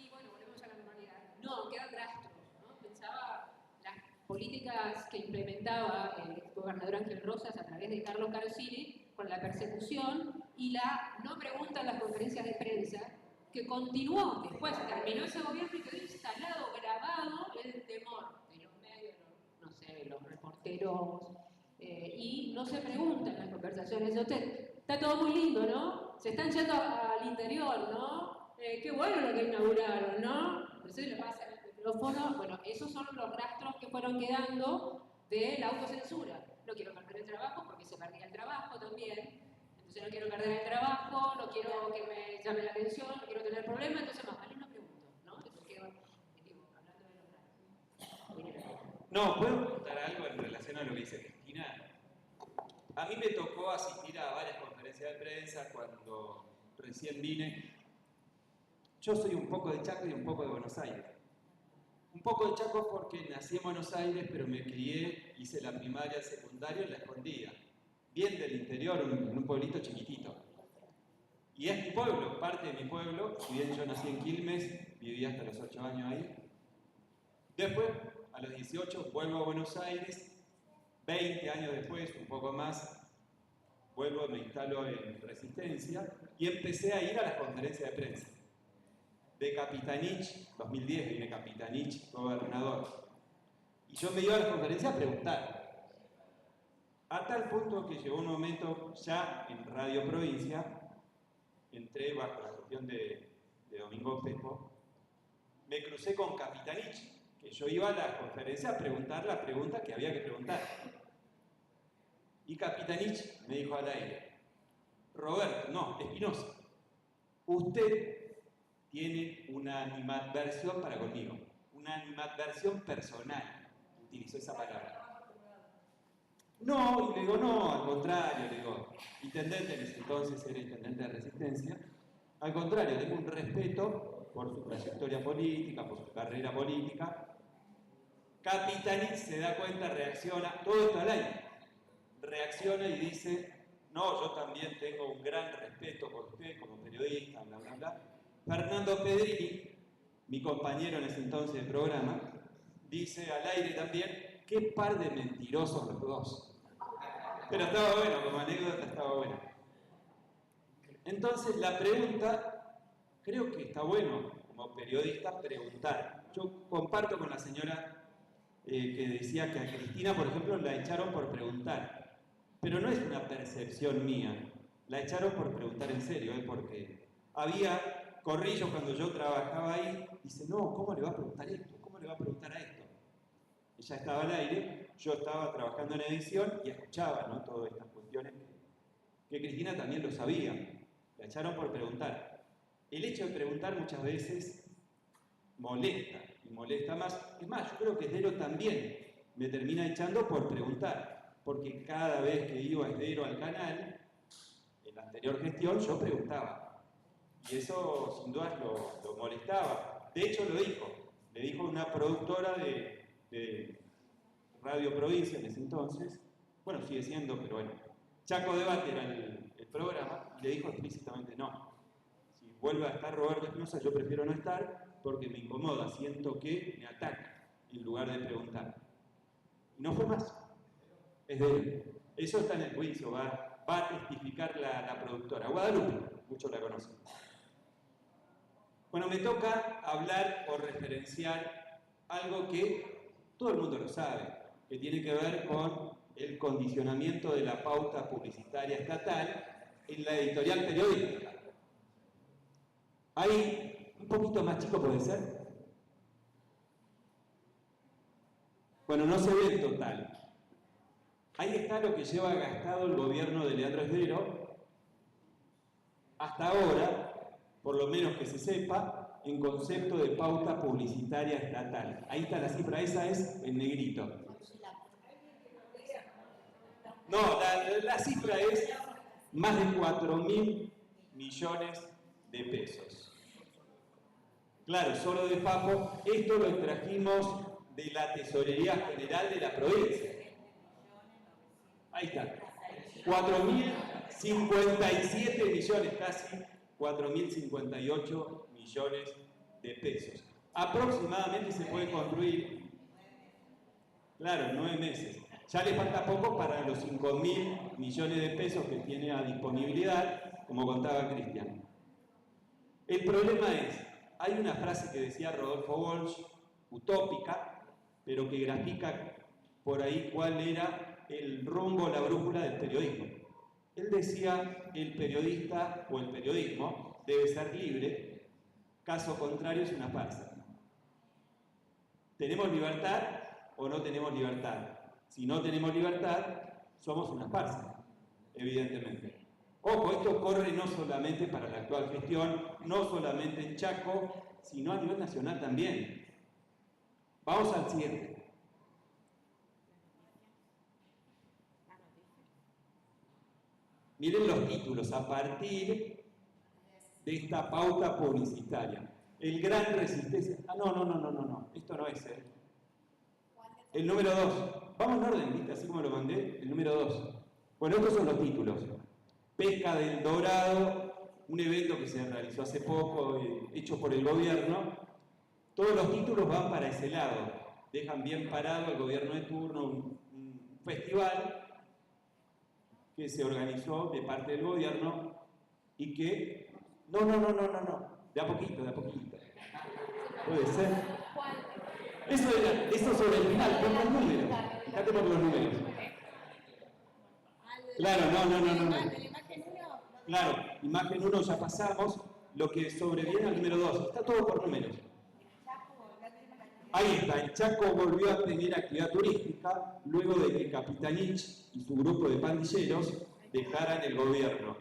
D: bueno, volvemos a la normalidad. No, quedan rastros, ¿no? Pensaba las políticas que implementaba el gobernador Ángel Rosas a través de Carlos Carosini con la persecución y la no pregunta en las conferencias de prensa, que continuó, después terminó ese gobierno y quedó instalado, grabado el temor de los medios, no sé, los reporteros, y no se preguntan las conversaciones. Está todo muy lindo, ¿no? Se están yendo al interior, ¿no? Qué bueno lo que inauguraron, ¿no? Entonces le pasa el micrófono. Bueno, esos son los rastros que fueron quedando de la autocensura. No quiero perder el trabajo porque se perdía el trabajo también. Entonces no quiero perder el trabajo, no quiero que me llame la atención, no quiero tener problemas, entonces más vale no pregunto, ¿no? Porque, digo, hablando de los datos.
F: No, ¿puedo contar algo en relación a lo que dice Cristina? A mí me tocó asistir a varias conferencias de prensa cuando recién vine. Yo soy un poco de Chaco y un poco de Buenos Aires. Un poco de Chaco porque nací en Buenos Aires, pero me crié, hice la primaria, el secundario en La Escondida. Bien del interior, en un pueblito chiquitito. Y es mi pueblo, parte de mi pueblo. Si bien yo nací en Quilmes, viví hasta los 8 años ahí. Después, a los 18, vuelvo a Buenos Aires. 20 años después, un poco más, vuelvo, me instalo en Resistencia y empecé a ir a las conferencias de prensa. De Capitanich, 2010 vine Capitanich, gobernador. Y yo me iba a las conferencias a preguntar. A tal punto que llegó un momento ya en Radio Provincia, entré bajo la gestión de Domingo Pepo, me crucé con Capitanich, que yo iba a la conferencia a preguntar la pregunta que había que preguntar. Y Capitanich me dijo al aire, Roberto, no, Espinosa, usted tiene una animadversión para conmigo, una animadversión personal, utilizó esa palabra. No, y le digo, no, al contrario, le digo, intendente, en ese entonces era intendente de Resistencia, al contrario, tengo un respeto por su trayectoria política, por su carrera política. Capitanich se da cuenta, reacciona, todo está al aire, reacciona y dice, no, yo también tengo un gran respeto por usted como periodista, bla, bla, bla. Fernando Pedrini, mi compañero en ese entonces del programa, dice al aire también, qué par de mentirosos los dos. Pero estaba bueno, como anécdota estaba bueno. Entonces la pregunta, creo que está bueno como periodista preguntar. Yo comparto con la señora que decía que a Cristina, por ejemplo, la echaron por preguntar. Pero no es una percepción mía. La echaron por preguntar en serio, porque había Corrillo cuando yo trabajaba ahí, dice, no, ¿cómo le va a preguntar esto? ¿Cómo le va a preguntar a esto? Ella estaba al aire, yo estaba trabajando en edición y escuchaba, ¿no?, todas estas cuestiones que Cristina también lo sabía. La echaron por preguntar. El hecho de preguntar muchas veces molesta, y molesta más. Es más, yo creo que Esdero también me termina echando por preguntar, porque cada vez que iba Esdero al canal, en la anterior gestión, yo preguntaba. Y eso sin duda lo molestaba. De hecho lo dijo, le dijo una productora de Radio Provincia en ese entonces, bueno, sigue siendo, pero bueno, Chaco Debate era el programa, y le dijo explícitamente no. Si vuelve a estar Roberto Espinosa, yo prefiero no estar porque me incomoda, siento que me ataca en lugar de preguntar. Y no fue más. Es de él. Eso está en el juicio, va a testificar la productora. Guadalupe, muchos la conocen. Bueno, me toca hablar o referenciar algo que todo el mundo lo sabe, que tiene que ver con el condicionamiento de la pauta publicitaria estatal en la editorial periodística. Ahí, un poquito más chico puede ser. Bueno, no se ve el total. Ahí está lo que lleva gastado el gobierno de Leandro Esdero hasta ahora, por lo menos que se sepa, en concepto de pauta publicitaria estatal. Ahí está la cifra, esa es en negrito. No, la cifra es más de 4.000 millones de pesos. Claro, solo de papo, esto lo extrajimos de la Tesorería General de la provincia. Ahí está. 4.057 millones, casi 4.058 millones de pesos. Aproximadamente se puede construir, claro, 9 meses. Ya le falta poco para los 5.000 millones de pesos que tiene a disponibilidad, como contaba Cristian. El problema es, hay una frase que decía Rodolfo Walsh, utópica, pero que grafica por ahí cuál era el rumbo, la brújula del periodismo. Él decía, el periodista o el periodismo debe ser libre, caso contrario es una farsa. ¿Tenemos libertad o no tenemos libertad? Si no tenemos libertad, somos una farsa, evidentemente. Ojo, esto corre no solamente para la actual gestión, no solamente en Chaco, sino a nivel nacional también. Vamos al siguiente. Miren los títulos a partir de esta pauta publicitaria. El gran resistencia. Ah, no. Esto no es, ¿eh? El número 2. Vamos en orden, ¿viste? Así como lo mandé. El número 2. Bueno, estos son los títulos. Pesca del Dorado, un evento que se realizó hace poco, hecho por el gobierno. Todos los títulos van para ese lado. Dejan bien parado al gobierno de turno un festival que se organizó de parte del gobierno y que... No. De a poquito. Puede ser. Eso sobre el final, por los números. Fíjate por los números. Claro, no. Claro, imagen 1 ya pasamos. Lo que sobreviene al número 2. Está todo por números. Ahí está, el Chaco volvió a tener actividad turística luego de que Capitanich y su grupo de pandilleros dejaran el gobierno.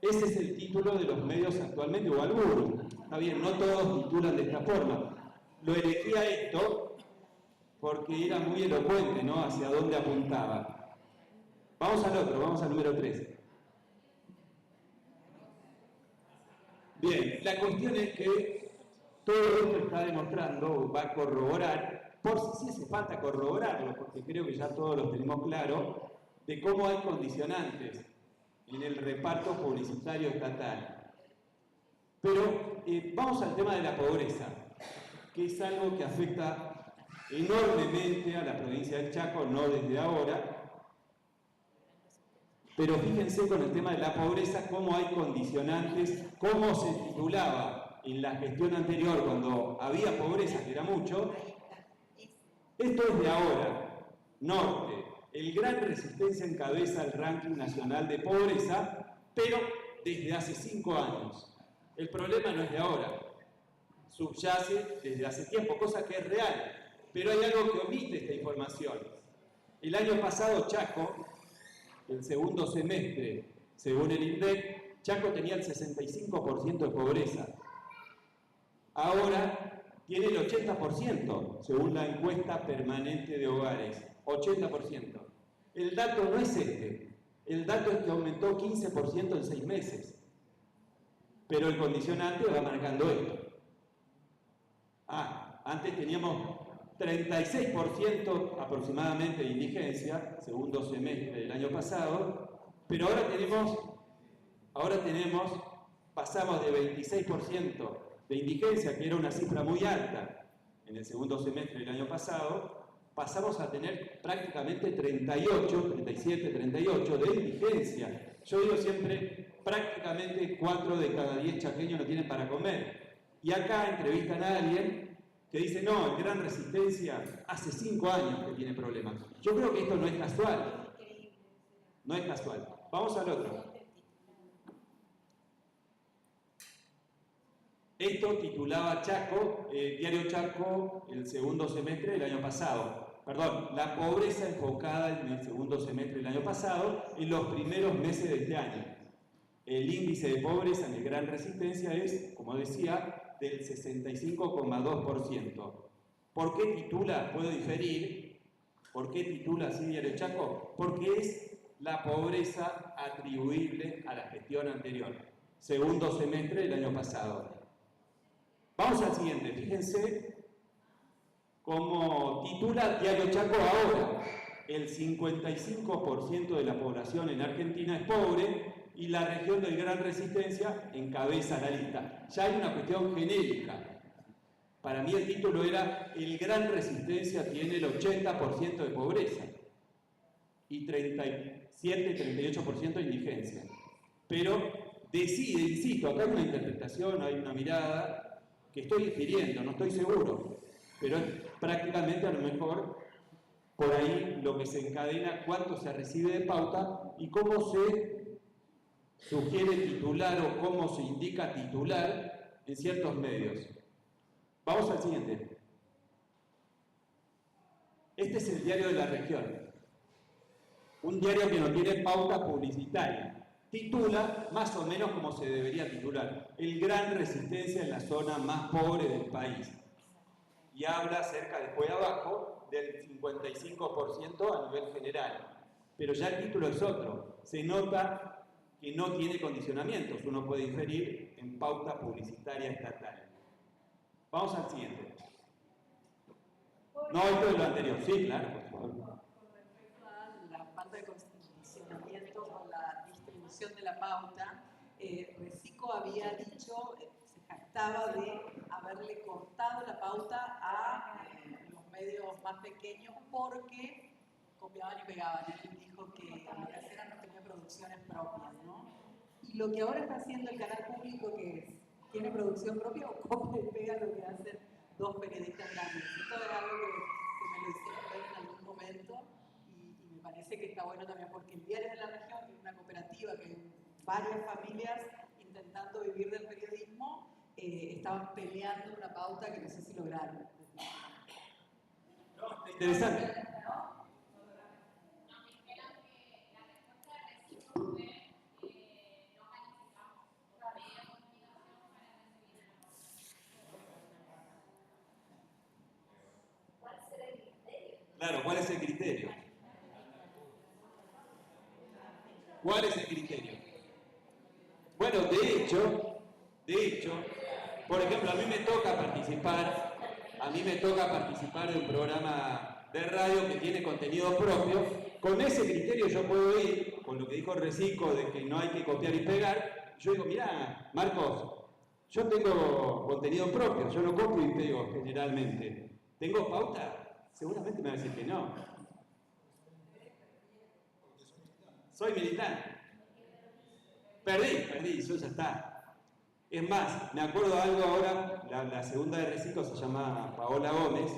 F: Ese es el título de los medios actualmente, o algunos. Está bien, no todos titulan de esta forma. Lo elegía esto porque era muy elocuente, ¿no? Hacia dónde apuntaba. Vamos al otro, vamos al número 3. Bien, la cuestión es que todo esto está demostrando, o va a corroborar, por si hace falta corroborarlo, porque creo que ya todos lo tenemos claro, de cómo hay condicionantes en el reparto publicitario estatal. Pero vamos al tema de la pobreza, que es algo que afecta enormemente a la provincia del Chaco, no desde ahora, pero fíjense con el tema de la pobreza cómo hay condicionantes, cómo se titulaba en la gestión anterior cuando había pobreza, que era mucho. Esto es de ahora. Norte, el Gran Resistencia encabeza el ranking nacional de pobreza, pero desde hace 5 años. El problema no es de ahora, subyace desde hace tiempo, cosa que es real, pero hay algo que omite esta información. El año pasado Chaco, el segundo semestre, según el INDEC, Chaco tenía el 65% de pobreza. Ahora tiene el 80%, según la encuesta permanente de hogares. 80%. El dato no es este. El dato es que aumentó 15% en 6 meses. Pero el condicionante va marcando esto. Antes teníamos 36% aproximadamente de indigencia, segundo semestre del año pasado, pero ahora tenemos, pasamos de 26% de indigencia, que era una cifra muy alta en el segundo semestre del año pasado, pasamos a tener prácticamente 37, 38 de indigencia. Yo digo siempre, prácticamente 4 de cada 10 chaqueños no tienen para comer. Y acá entrevistan a alguien que dice, no, el Gran Resistencia hace 5 años que tiene problemas. Yo creo que esto no es casual. No es casual. Vamos al otro. Esto titulaba Chaco, Diario Chaco, el segundo semestre del año pasado. Perdón, la pobreza enfocada en el segundo semestre del año pasado, en los primeros meses de este año. El índice de pobreza en el Gran Resistencia es, como decía, del 65,2%. ¿Por qué titula? Puedo diferir. ¿Por qué titula así Diario Chaco? Porque es la pobreza atribuible a la gestión anterior, segundo semestre del año pasado. Vamos al siguiente, fíjense cómo titula Diario Chaco ahora. El 55% de la población en Argentina es pobre y la región del Gran Resistencia encabeza la lista. Ya hay una cuestión genérica. Para mí el título era el Gran Resistencia tiene el 80% de pobreza y 37-38% de indigencia. Pero decide, insisto, acá hay una interpretación, hay una mirada que estoy infiriendo, no estoy seguro, pero es prácticamente a lo mejor por ahí lo que se encadena, cuánto se recibe de pauta y cómo se sugiere titular o cómo se indica titular en ciertos medios. Vamos al siguiente. Este es el Diario de la Región, un diario que no tiene pauta publicitaria. Titula más o menos como se debería titular: El gran resistencia en la zona más pobre del país. Y habla cerca, después de abajo, del 55% a nivel general. Pero ya el título es otro. Se nota que no tiene condicionamientos. Uno puede inferir en pauta publicitaria estatal. Vamos al siguiente. No, esto es lo anterior. Sí, claro, por favor.
E: Con respecto a la falta de condicionamiento con la distribución de la pauta, Recico había dicho, se jactaba de haberle cortado la pauta a los medios más pequeños porque copiaban y pegaban. Él dijo que la casera no tenía producciones propias, ¿no? Y lo que ahora está haciendo el canal público, que es, tiene producción propia o copia y pega lo que hacen dos periodistas grandes. Esto es algo que me lo hicieron ver en algún momento y me parece que está bueno también porque el Diario de la Región, que es una cooperativa que hay varias familias intentando vivir del periodismo, estaban peleando una pauta que no sé si lograron.
F: Interesante. Claro, ¿cuál es el criterio? ¿Cuál es el criterio? Bueno, de hecho, por ejemplo, a mí me toca participar de un programa de radio que tiene contenido propio. Con ese criterio yo puedo ir, con lo que dijo Recico de que no hay que copiar y pegar. Yo digo, mirá, Marcos, yo tengo contenido propio, yo no copio y pego generalmente. ¿Tengo pauta? Seguramente me va a decir que no. Soy militante. Perdí, eso ya está. Es más, me acuerdo de algo ahora, la segunda de Recico se llama Paola Gómez,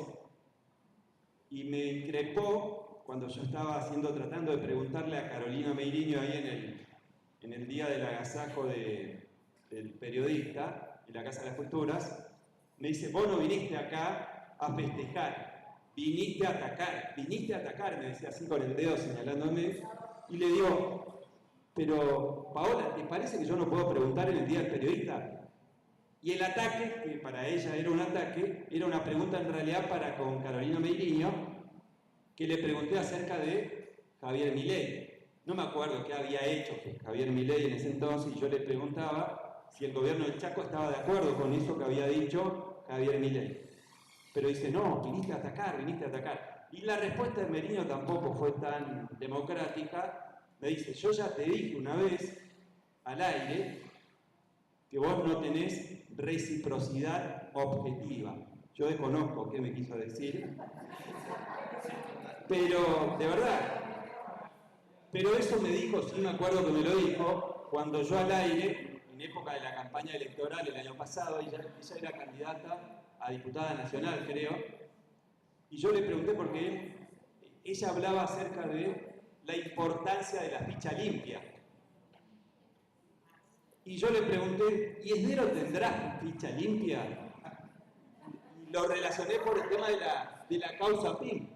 F: y me increpó cuando yo estaba tratando de preguntarle a Carolina Meiriño ahí en el día del agasajo del periodista, en la Casa de las Culturas, me dice, vos no viniste acá a festejar. Viniste a atacar, me decía así con el dedo señalándome, y le digo, pero Paola, ¿te parece que yo no puedo preguntar en el día del periodista? Y el ataque, que para ella era un ataque, era una pregunta en realidad para con Carolina Meiriño, que le pregunté acerca de Javier Milei. No me acuerdo qué había hecho Javier Milei en ese entonces, y yo le preguntaba si el gobierno del Chaco estaba de acuerdo con eso que había dicho Javier Milei. Pero dice, no, viniste a atacar. Y la respuesta de Meiriño tampoco fue tan democrática. Me dice, yo ya te dije una vez al aire que vos no tenés reciprocidad objetiva. Yo desconozco qué me quiso decir, pero de verdad. Pero eso me dijo, sí me acuerdo que me lo dijo, cuando yo al aire, en época de la campaña electoral el año pasado, ella era candidata a diputada nacional, creo, y yo le pregunté por qué ella hablaba acerca de la importancia de la ficha limpia. Y yo le pregunté, ¿y Esdero tendrá ficha limpia? Y lo relacioné por el tema de la causa PIN,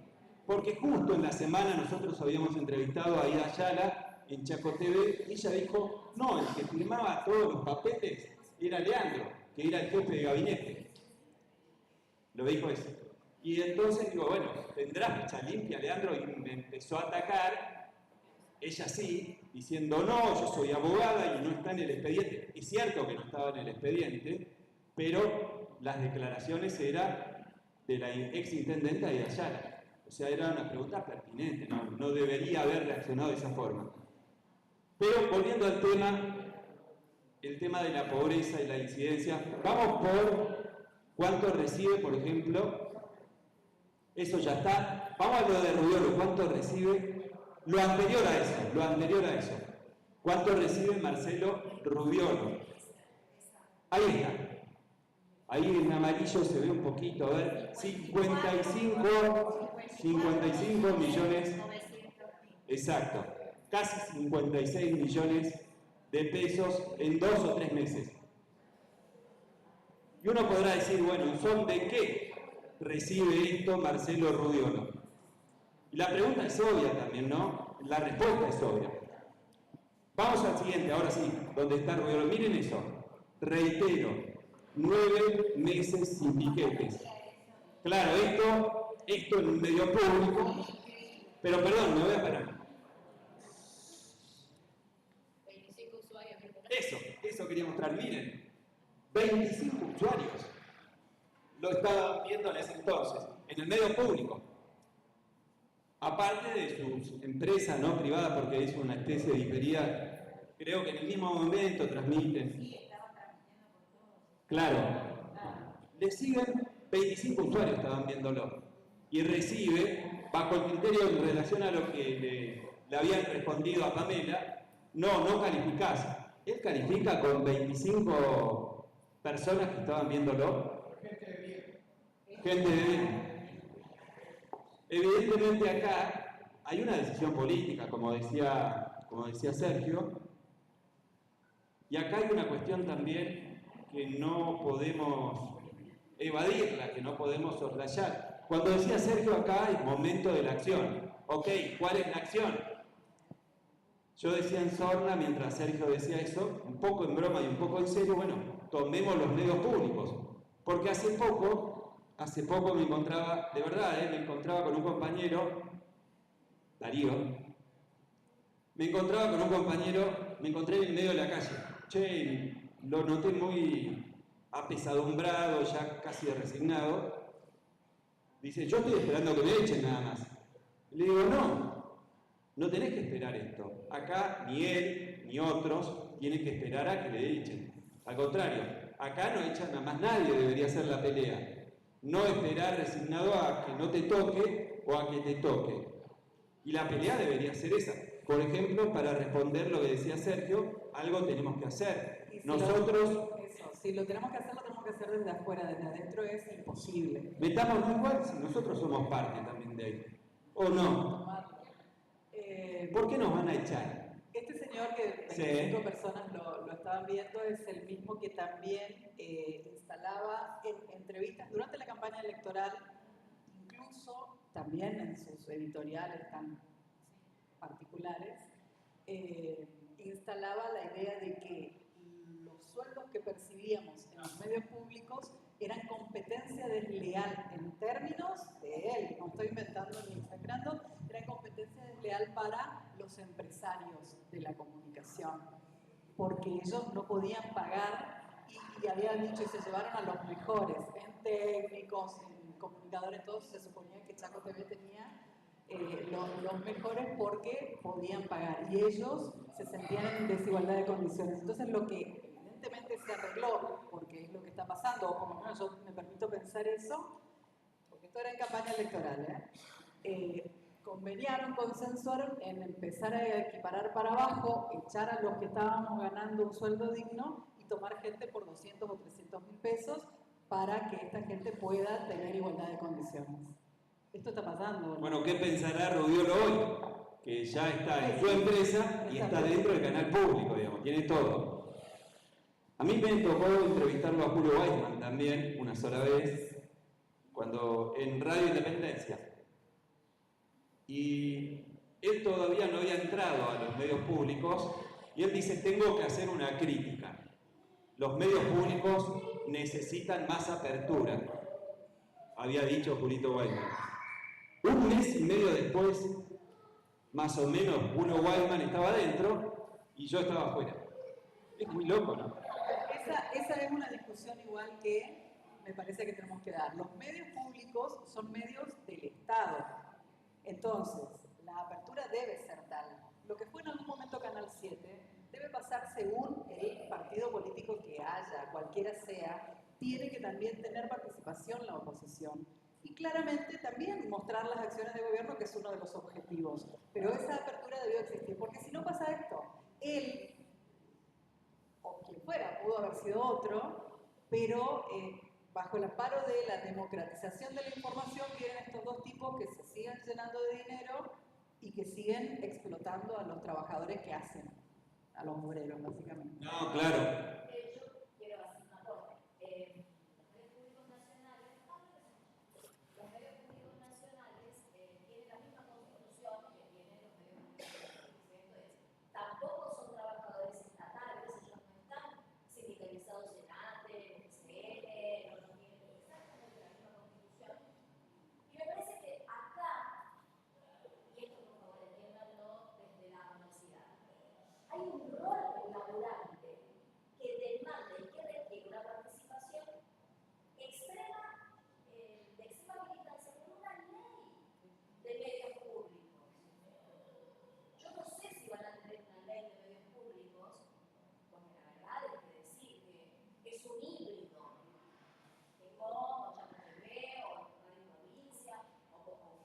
F: porque justo en la semana nosotros habíamos entrevistado a Ida Ayala en Chaco TV, y ella dijo, no, el que firmaba todos los papeles era Leandro, que era el jefe de gabinete. Lo dijo eso. Y entonces digo, bueno, ¿tendrás ficha limpia, Leandro? Y me empezó a atacar, ella sí, diciendo, no, yo soy abogada y no está en el expediente. Es cierto que no estaba en el expediente, pero las declaraciones eran de la exintendenta de Ayala. O sea, era una pregunta pertinente, no debería haber reaccionado de esa forma. Pero volviendo al tema, el tema de la pobreza y la incidencia, vamos por ¿cuánto recibe, por ejemplo? Eso ya está. Vamos a lo de Rubiolo, ¿cuánto recibe? Lo anterior a eso. ¿Cuánto recibe Marcelo Rubiolo? Ahí está. Ahí en amarillo se ve un poquito, a ver, 55 millones, exacto, casi 56 millones de pesos en 2 o 3 meses. Y uno podrá decir, bueno, ¿en son de qué recibe esto Marcelo Rubiolo? Y la pregunta es obvia también, ¿no? La respuesta es obvia. Vamos al siguiente, ahora sí, donde está Rubiolo. Miren eso, reitero, 9 meses sin piquetes. Claro, esto en un medio público, pero perdón, me voy a parar.
H: 25 usuarios.
F: Eso quería mostrar, miren, 25 usuarios. Lo estaban viendo en ese entonces, en el medio público. Aparte de su empresa no privada, porque es una especie de diferida, creo que en el mismo momento transmiten. Claro, le siguen 25 usuarios, estaban viéndolo. Y recibe, bajo el criterio en relación a lo que le habían respondido a Pamela, no calificás. Él califica con 25 personas que estaban viéndolo. Gente de bien. Evidentemente acá hay una decisión política, como decía Sergio, y acá hay una cuestión también que no podemos evadirla, que no podemos soslayar. Cuando decía Sergio acá es momento de la acción. Ok, ¿cuál es la acción? Yo decía en sorna, mientras Sergio decía eso, un poco en broma y un poco en serio, bueno, tomemos los medios públicos. Porque hace poco me encontraba, de verdad, me encontraba con un compañero, Darío, me encontré en medio de la calle. Che, lo noté muy apesadumbrado, ya casi resignado. Dice, yo estoy esperando que me echen nada más. Le digo, no tenés que esperar esto. Acá ni él ni otros tienen que esperar a que le echen. Al contrario, acá no echan a más nadie, debería ser la pelea. No esperar resignado a que no te toque o a que te toque. Y la pelea debería ser esa. Por ejemplo, para responder lo que decía Sergio, algo tenemos que hacer.
E: Si lo tenemos que hacer desde afuera, desde adentro es imposible.
F: Metámonos igual si nosotros somos parte también de ahí. ¿O no? ¿Por qué nos van a echar?
E: Este señor que 25 personas lo estaban viendo es el mismo que también instalaba en entrevistas durante la campaña electoral, incluso también en sus editoriales tan particulares, instalaba la idea de que los sueldos que percibíamos en los medios públicos eran competencia desleal en términos de él, no estoy inventando ni exagerando, era competencia desleal para los empresarios de la comunicación, porque ellos no podían pagar y habían dicho y se llevaron a los mejores, en técnicos, en comunicadores, todos se suponía que Chaco TV tenía los mejores porque podían pagar y ellos se sentían en desigualdad de condiciones. Entonces lo que evidentemente se arregló, porque es lo que está pasando, o por lo menos yo me permito pensar eso, porque esto era en campaña electoral, conveniaron, consensuaron en empezar a equiparar para abajo, echar a los que estábamos ganando un sueldo digno y tomar gente por 200 o 300 mil pesos para que esta gente pueda tener igualdad de condiciones. Esto está pasando, ¿no?
F: Bueno, ¿qué pensará Rubiolo hoy? Que ya está en su empresa y está dentro del canal público, digamos, tiene todo. A mí me tocó entrevistarlo a Julio Weissman también, una sola vez, cuando en Radio Independencia. Y él todavía no había entrado a los medios públicos y él dice, tengo que hacer una crítica. Los medios públicos necesitan más apertura, había dicho Julito Weissman. Un mes y medio después, más o menos, Julio Weissman estaba adentro y yo estaba afuera. Es muy loco, ¿no?
E: Esa es una discusión igual que me parece que tenemos que dar. Los medios públicos son medios del Estado. Entonces, la apertura debe ser tal. Lo que fue en algún momento Canal 7 debe pasar según el partido político que haya, cualquiera sea, tiene que también tener participación la oposición. Y claramente también mostrar las acciones de gobierno, que es uno de los objetivos. Pero esa apertura debió existir, porque si no pasa esto, él, o quien fuera, pudo haber sido otro, pero bajo el amparo de la democratización de la información vienen estos dos tipos que se siguen llenando de dinero y que siguen explotando a los trabajadores que hacen, a los obreros, básicamente.
F: No, claro.
A: Yo quiero hacer una cosa. Los medios públicos nacionales tienen la misma constitución que tienen los medios públicos. Esto es, tampoco son trabajadores estatales, ellos no están sindicalizados en ATE, en UCN, no tienen exactamente la misma constitución. Y me parece que acá, y esto por favor entiéndanlo desde la universidad, hay un rol laborante que demanda y que requiere una participación extrema, de extrema militancia con una ley de medios públicos. Yo no sé si van a tener una ley de medios públicos, porque la verdad es que decir que es un híbrido, que como Chaco TV o Radio Provincia o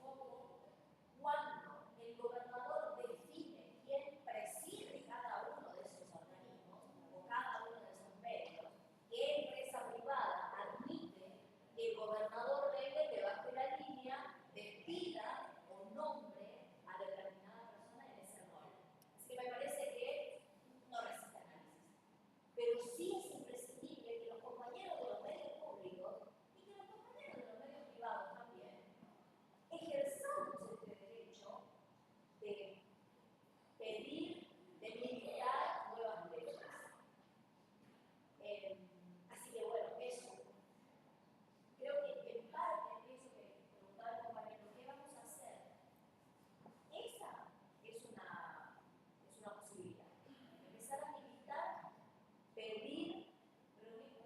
A: Foco, cuando el gobernador define quién preside cada uno de esos organismos o cada uno de esos medios, qué empresa privada admite que el gobernador venga que baje la línea, despida o nombre a determinada persona en ese rol. Así que me parece que no resiste análisis. Pero sí es imprescindible que los compañeros de los medios públicos y que los compañeros de los medios privados también ejerzamos este derecho de pedir, de militar nuevas leyes. Así que bueno, eso. Creo que en parte de eso que preguntaba el compañero, ¿qué vamos a hacer? Esa es una posibilidad. Empezar a militar, pedir,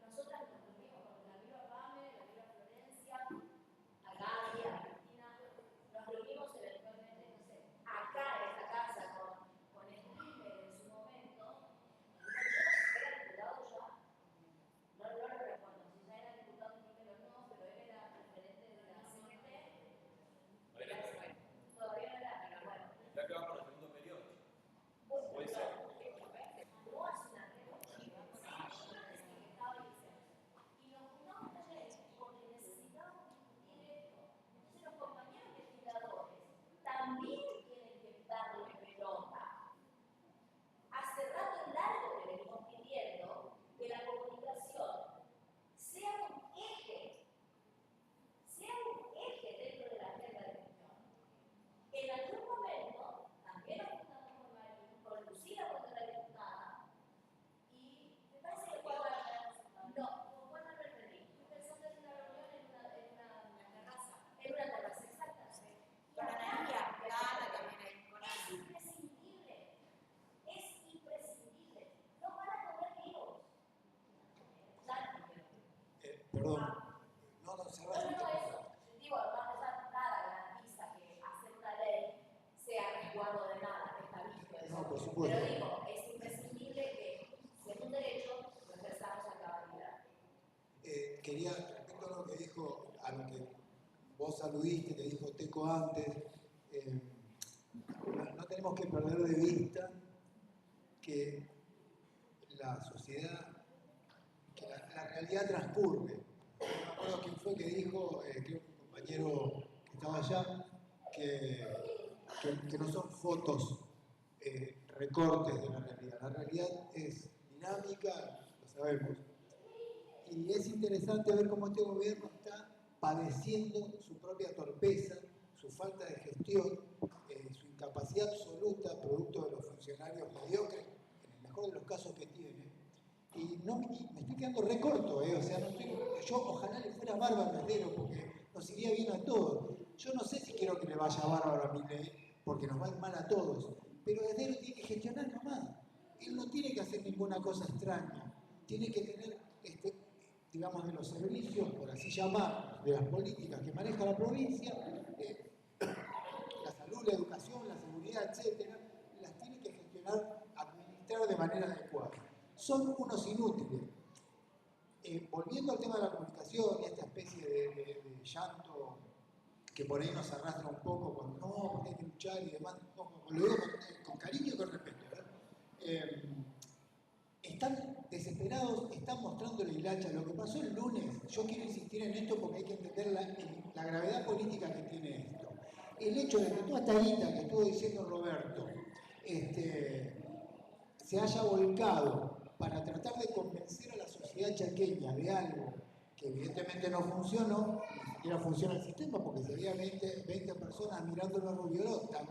A: nosotras nos reunimos con la Viva Pame, la Viva Florencia, a Gaby, a Cristina, nos reunimos eventualmente, no sé, acá en esta casa con Strimmer en su momento, era diputado ya, no lo recuerdo, si ya era diputado Strimmer o no, pero él era referente de la CNT, todavía no era, pero bueno.
F: Ya que va por el segundo periodo.
A: Puede ser. No hace una revolución, y nos juntamos ayer porque necesitamos discutir esto. Entonces los compañeros legisladores también tienen que darle pelota. Hace rato largo que venimos pidiendo que la comunicación sea un eje dentro de la agenda de gestión. En algún momento, también nos juntamos con Lucía cuando era diputada, y me parece que fue con Juan Manuel Ferrín. Estoy pensando en una reunión en una terraza. En una terraza, exactamente.
L: Con Analia Plata también hay.
A: Es imprescindible. No van a comer vivos.
B: Perdón. No, cerrá.
A: No, eso. Digo, vamos a nada garantiza que hacer una ley sea resguardo de nada, está visto eso.
B: No, por supuesto.
A: Pero digo, es imprescindible que, si es un derecho, lo ejerzamos a cabalidad.
B: Quería, respecto a lo que dijo, a lo que vos aludiste, que dijo Teco antes, no tenemos que perder de vista que la sociedad, que la realidad transcurre. No me acuerdo quién fue que dijo, creo que un compañero que estaba allá, que no son fotos, recortes de la realidad. La realidad es dinámica, lo sabemos. Y es interesante ver cómo este gobierno está padeciendo su propia torpeza, su falta de gestión, su incapacidad absoluta, producto de los funcionarios mediocres, en el mejor de los casos que tiene. Y me estoy quedando recorto, o sea, yo ojalá le fuera bárbaro a Herrero, porque nos iría bien a todos. Yo no sé si quiero que le vaya bárbaro a Milei, porque nos va a ir mal a todos, pero Herrero tiene que gestionar nomás. Él no tiene que hacer ninguna cosa extraña, tiene que tener, digamos, de los servicios, por así llamar, de las políticas que maneja la provincia, la salud, la educación, la seguridad, etcétera, las tiene que gestionar, administrar de manera adecuada. Son unos inútiles. Volviendo al tema de la comunicación y esta especie de llanto que por ahí nos arrastra un poco cuando no, porque hay que luchar y demás, no, lo digo con cariño y con respeto, ¿verdad? están desesperados, están mostrando la hilacha. Lo que pasó el lunes, yo quiero insistir en esto porque hay que entender la gravedad política que tiene esto. El hecho de que toda esta guita que estuvo diciendo Roberto se haya volcado para tratar de convencer a la sociedad chaqueña de algo que evidentemente no funcionó, ni siquiera funciona el sistema porque sería 20 personas mirándolo a Rubioló, está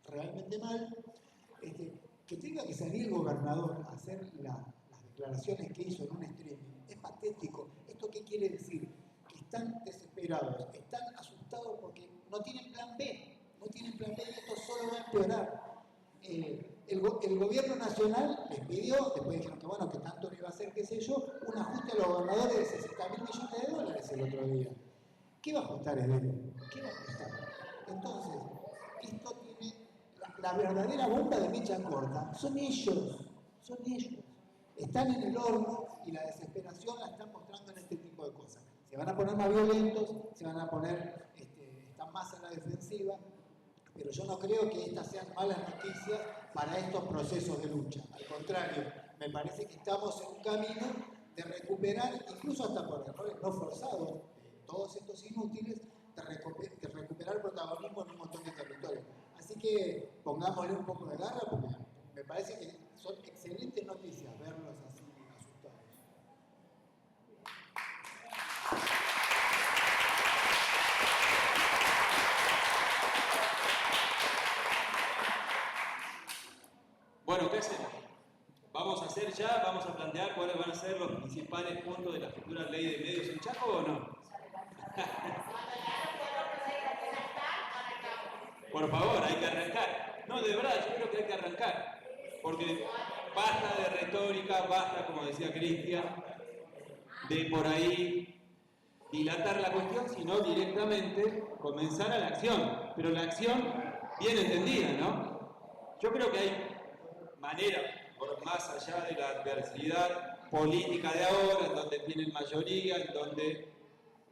B: realmente mal, que tenga que salir el gobernador a hacer las declaraciones que hizo en un streaming, es patético. ¿Esto qué quiere decir? Que están desesperados, están asustados porque no tienen plan B, no tienen plan B y esto solo va a empeorar. El gobierno nacional les pidió, después dijeron que bueno, que tanto no iba a hacer, qué sé yo, un ajuste a los gobernadores de 60.000 millones de dólares el otro día. ¿Qué va a ajustar el DNU? ¿Qué va a ajustar? Entonces, esto tiene la verdadera bomba de mecha corta, son ellos. Están en el horno y la desesperación la están mostrando en este tipo de cosas. Se van a poner más violentos, se van a poner, están más a la defensiva, pero yo no creo que estas sean malas noticias para estos procesos de lucha. Al contrario, me parece que estamos en un camino de recuperar, incluso hasta por errores no forzados, todos estos inútiles, de recuperar protagonismo en un montón de territorios. Así que pongámosle un poco de garra porque me parece que son excelentes noticias verlos así asustados.
F: Bueno, ¿qué hacemos? ¿Vamos a hacer ya? ¿Vamos a plantear cuáles van a ser los principales puntos de la futura ley de medios en Chaco o no? Por favor, hay que arrancar. No, de verdad, yo creo que hay que arrancar. Porque basta de retórica, basta, como decía Cristian, de por ahí dilatar la cuestión, sino directamente comenzar a la acción. Pero la acción bien entendida, ¿no? Yo creo que hay manera, por más allá de la adversidad política de ahora, en donde tienen mayoría, en donde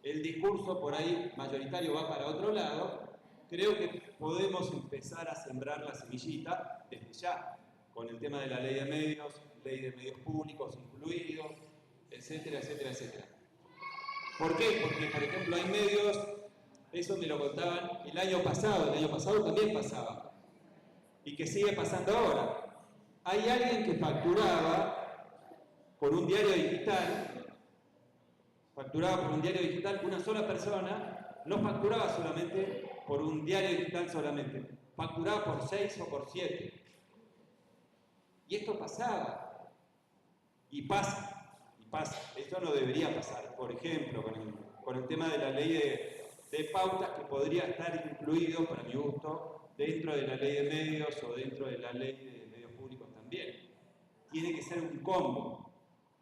F: el discurso por ahí mayoritario va para otro lado, creo que podemos empezar a sembrar la semillita desde ya, con el tema de la ley de medios públicos incluidos, etcétera, etcétera, etcétera. ¿Por qué? Porque, por ejemplo, hay medios, eso me lo contaban el año pasado también pasaba, y que sigue pasando ahora. Hay alguien que facturaba por un diario digital, una sola persona, no facturaba solamente por un diario digital solamente, facturaba por 6 o por 7. Y esto pasaba, y pasa. Esto no debería pasar. Por ejemplo, con el tema de la ley de pautas que podría estar incluido, para mi gusto, dentro de la ley de medios o dentro de la ley de medios públicos también. Tiene que ser un combo,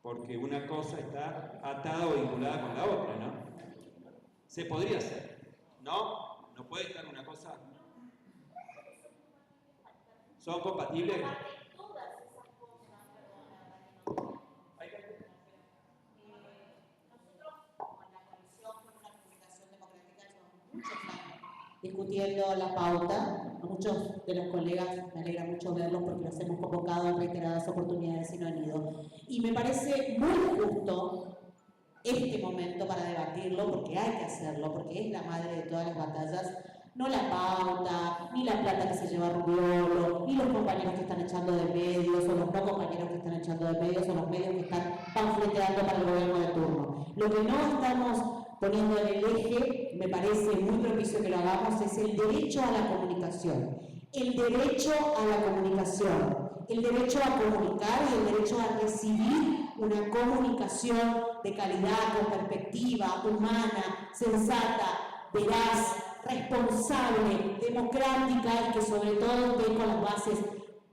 F: porque una cosa está atada o vinculada con la otra, ¿no? Se podría hacer, ¿no? No puede estar una cosa... ¿Son compatibles?
A: Discutiendo la pauta, a muchos de los colegas me alegra mucho verlos porque los hemos convocado en reiteradas oportunidades y no han ido. Y me parece muy justo este momento para debatirlo, porque hay que hacerlo, porque es la madre de todas las batallas, no la pauta, ni la plata que se lleva Rubiolo, ni los compañeros que están echando de medios, o los no compañeros que están echando de medios, o los medios que están panfleteando para el gobierno de turno. Lo que no estamos poniendo en el eje, me parece muy propicio que lo hagamos, es el derecho a la comunicación. El derecho a la comunicación, el derecho a comunicar y el derecho a recibir una comunicación de calidad, con perspectiva, humana, sensata, veraz, responsable, democrática y que sobre todo esté con las bases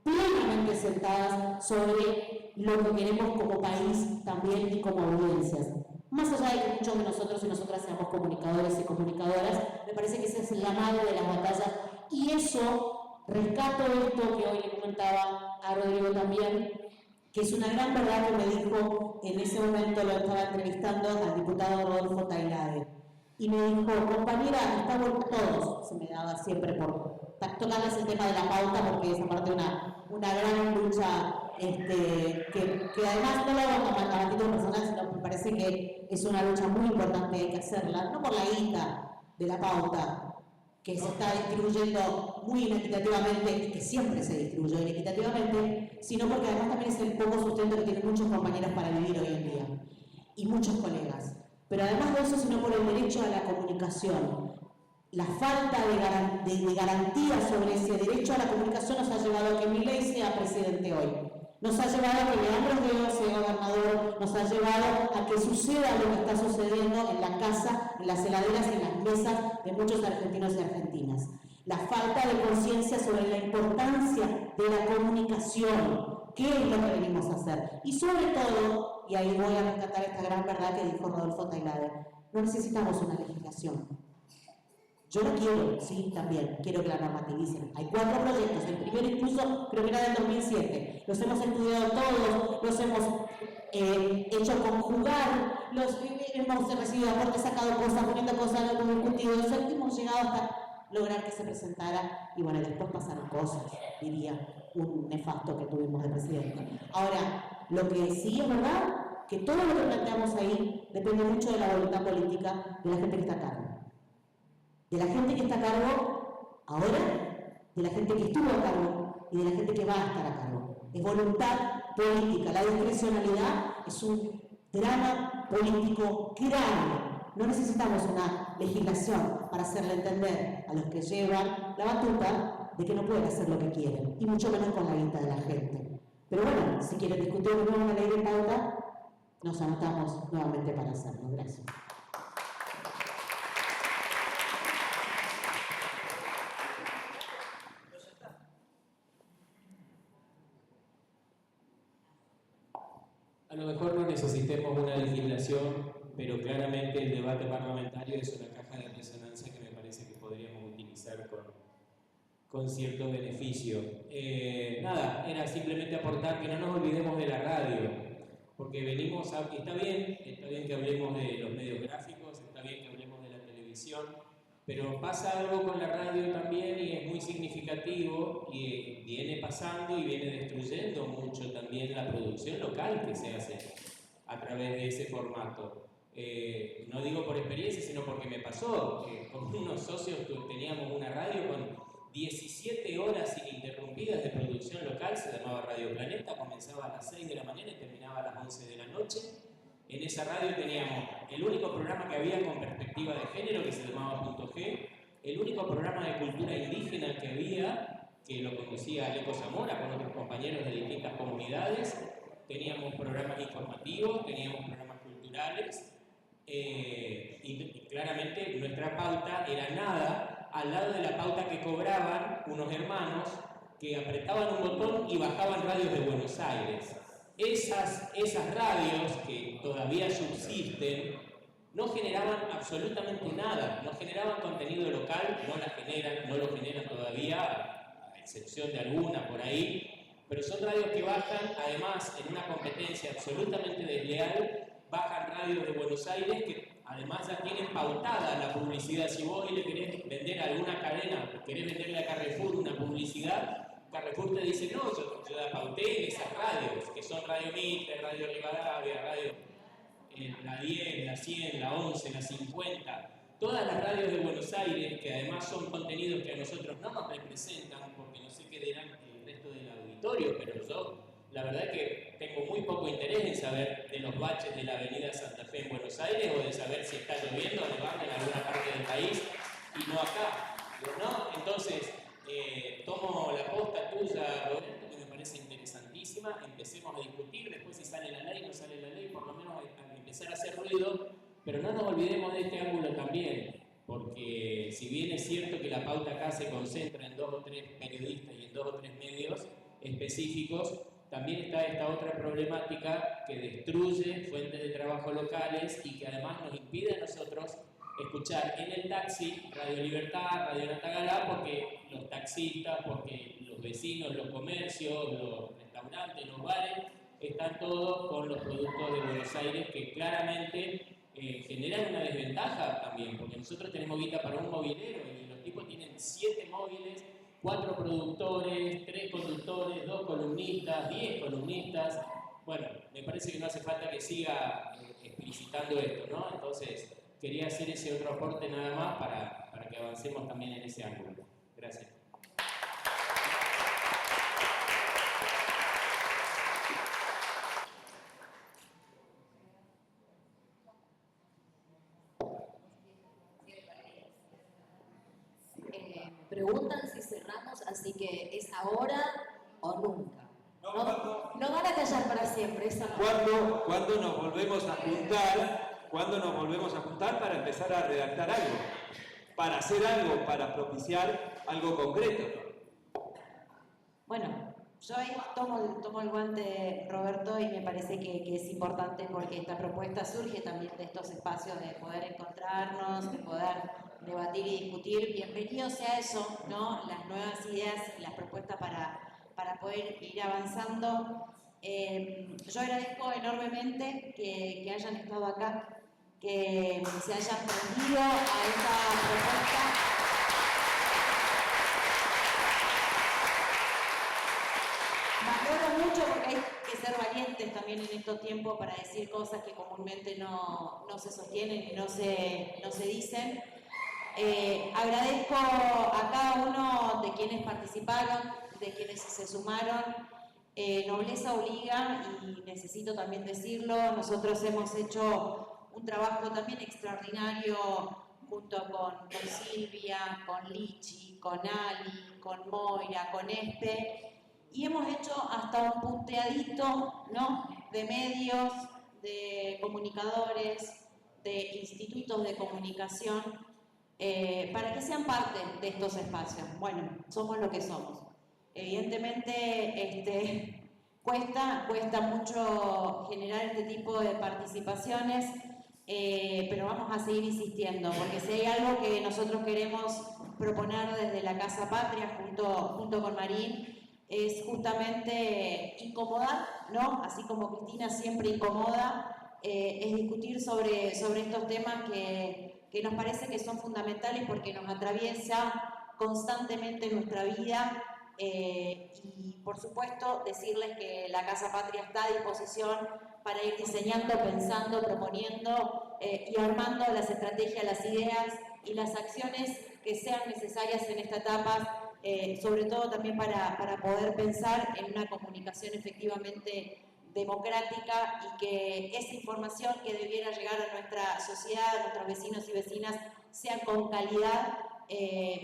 A: plenamente sentadas sobre lo que queremos como país también y como audiencias. Más allá de que muchos de nosotros y nosotras seamos comunicadores y comunicadoras, me parece que esa es la madre de las batallas y eso, rescato esto que hoy le comentaba a Rodrigo también, que es una gran verdad que me dijo, en ese momento lo estaba entrevistando al diputado Rodolfo Tailade, y me dijo, compañera, estamos todos, se me daba siempre por tocarles el tema de la pauta, porque es aparte una gran lucha que además no lo hago a título personal, sino me parece que es una lucha muy importante, hay que hacerla, no por la guita de la pauta, que se está distribuyendo muy inequitativamente, que siempre se distribuye inequitativamente, sino porque además también es el poco sustento que tienen muchos compañeros para vivir hoy en día, y muchos colegas. Pero además de eso, sino por el derecho a la comunicación. La falta de garantía sobre ese derecho a la comunicación nos ha llevado a que Milei sea presidente hoy. Nos ha llevado a que Leandro Río sea gobernador, nos ha llevado a que suceda lo que está sucediendo en la casa, en las heladeras y en las mesas de muchos argentinos y argentinas. La falta de conciencia sobre la importancia de la comunicación, qué es lo que venimos a hacer. Y sobre todo, y ahí voy a rescatar esta gran verdad que dijo Rodolfo Tailade, no necesitamos una legislación. Yo lo quiero, sí, también, quiero que la normativizen. Hay 4 proyectos, el primero incluso creo que era del 2007. Los hemos estudiado todos, los hemos hecho conjugar, hemos recibido aportes, sacado cosas, poniendo cosas, lo hemos discutido, hemos llegado hasta lograr que se presentara y bueno, después pasaron cosas, diría un nefasto que tuvimos de presidente. Ahora, lo que sí es verdad, que todo lo que planteamos ahí depende mucho de la voluntad política de la gente que está a cargo. De la gente que está a cargo ahora, de la gente que estuvo a cargo y de la gente que va a estar a cargo. Es voluntad política. La discrecionalidad es un drama político grande. No necesitamos una legislación para hacerle entender a los que llevan la batuta de que no pueden hacer lo que quieren, y mucho menos con la guita de la gente. Pero bueno, si quieren discutir de nuevo una ley de pauta, nos anotamos nuevamente para hacerlo. Gracias.
M: A lo mejor no necesitemos una legislación, pero claramente el debate parlamentario es una caja de resonancia que me parece que podríamos utilizar con cierto beneficio. Nada, era simplemente aportar que no nos olvidemos de la radio, porque venimos a... Está bien que hablemos de los medios gráficos, está bien que hablemos de la televisión, pero pasa algo con la radio también y es muy significativo y viene pasando y viene destruyendo mucho también la producción local que se hace a través de ese formato. No digo por experiencia, sino porque me pasó. Con unos socios teníamos una radio con 17 horas ininterrumpidas de producción local, se llamaba Radio Planeta, comenzaba a las 6 de la mañana y terminaba a las 11 de la noche. En esa radio teníamos el único programa que había con perspectiva de género, que se llamaba Punto G, el único programa de cultura indígena que había, que lo conducía Aleco Zamora con otros compañeros de distintas comunidades. Teníamos programas informativos, teníamos programas culturales, y claramente nuestra pauta era nada al lado de la pauta que cobraban unos hermanos que apretaban un botón y bajaban radios de Buenos Aires. Esas radios que todavía subsisten no generaban absolutamente nada, no generaban contenido local, no lo generan todavía, a excepción de alguna por ahí, pero son radios que bajan, además en una competencia absolutamente desleal, bajan radios de Buenos Aires que además ya tienen pautada la publicidad. Si vos le querés vender a alguna cadena, querés venderle a Carrefour una publicidad, Carrefour te dice, no, yo la pauté en esas radios, que son Radio Mitre, Radio Rivadavia, Radio la 10, la 100, la 11, la 50, todas las radios de Buenos Aires, que además son contenidos que a nosotros no nos representan, porque no sé qué dirán el resto del auditorio, pero yo la verdad es que tengo muy poco interés en saber de los baches de la avenida Santa Fe en Buenos Aires, o de saber si está lloviendo o nevando en alguna parte del país, y no acá, ¿no? Entonces, tomo la posta tuya, Roberto, que me parece interesantísima. Empecemos a discutir, después si sale la ley, no sale la ley, por lo menos a empezar a hacer ruido, pero no nos olvidemos de este ángulo también, porque si bien es cierto que la pauta acá se concentra en 2 o 3 periodistas y en 2 o 3 medios específicos, también está esta otra problemática que destruye fuentes de trabajo locales y que además nos impide a nosotros escuchar en el taxi Radio Libertad, Radio Natagalá, porque los taxistas, porque los vecinos, los comercios, los restaurantes, los bares, están todos con los productos de Buenos Aires que claramente generan una desventaja también, porque nosotros tenemos guita para un movilero y los tipos tienen 7 móviles 4 productores, 3 conductores, 2 columnistas, 10 columnistas. Bueno, me parece que no hace falta que siga explicitando esto, ¿no? Entonces, quería hacer ese otro aporte nada más para que avancemos también en ese ángulo. Gracias.
A: Preguntan si cerramos, así que es ahora o nunca. No van a callar para siempre. Esa no.
F: ¿Cuándo nos volvemos a juntar? ¿Cuándo nos volvemos a juntar para empezar a redactar algo? Para hacer algo, para propiciar algo concreto.
I: Bueno, yo ahí tomo el guante, Roberto, y me parece que es importante porque esta propuesta surge también de estos espacios de poder encontrarnos, de poder debatir y discutir. Bienvenido sea eso, ¿no? Las nuevas ideas y las propuestas para poder ir avanzando. Yo agradezco enormemente que hayan estado acá, que se hayan prendido a esta propuesta. Valoro mucho porque hay que ser valientes también en estos tiempos para decir cosas que comúnmente no se sostienen y no se dicen. Agradezco a cada uno de quienes participaron, de quienes se sumaron. Nobleza obliga, y necesito también decirlo, nosotros hemos hecho un trabajo también extraordinario junto con Silvia, con Lichi, con Ali, con Moira, con Espe, y hemos hecho hasta un punteadito, ¿no?, de medios, de comunicadores, de institutos de comunicación, para que sean parte de estos espacios. Bueno, somos lo que somos. Evidentemente cuesta mucho generar este tipo de participaciones, pero vamos a seguir insistiendo, porque si hay algo que nosotros queremos proponer desde la Casa Patria junto con Marín, es justamente incomodar, ¿no? Así como Cristina siempre incomoda, es discutir sobre estos temas que nos parece que son fundamentales porque nos atraviesa constantemente nuestra vida. Y por supuesto decirles que la Casa Patria está a disposición para ir diseñando, pensando, proponiendo y armando las estrategias, las ideas y las acciones que sean necesarias en esta etapa, sobre todo también para poder pensar en una comunicación efectivamente democrática y que esa información que debiera llegar a nuestra sociedad, a nuestros vecinos y vecinas, sea con calidad,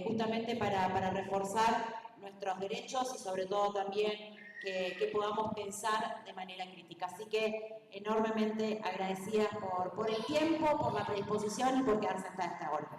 I: justamente para reforzar nuestros derechos y sobre todo también que podamos pensar de manera crítica. Así que enormemente agradecida por el tiempo, por la predisposición y por quedarse hasta esta hora.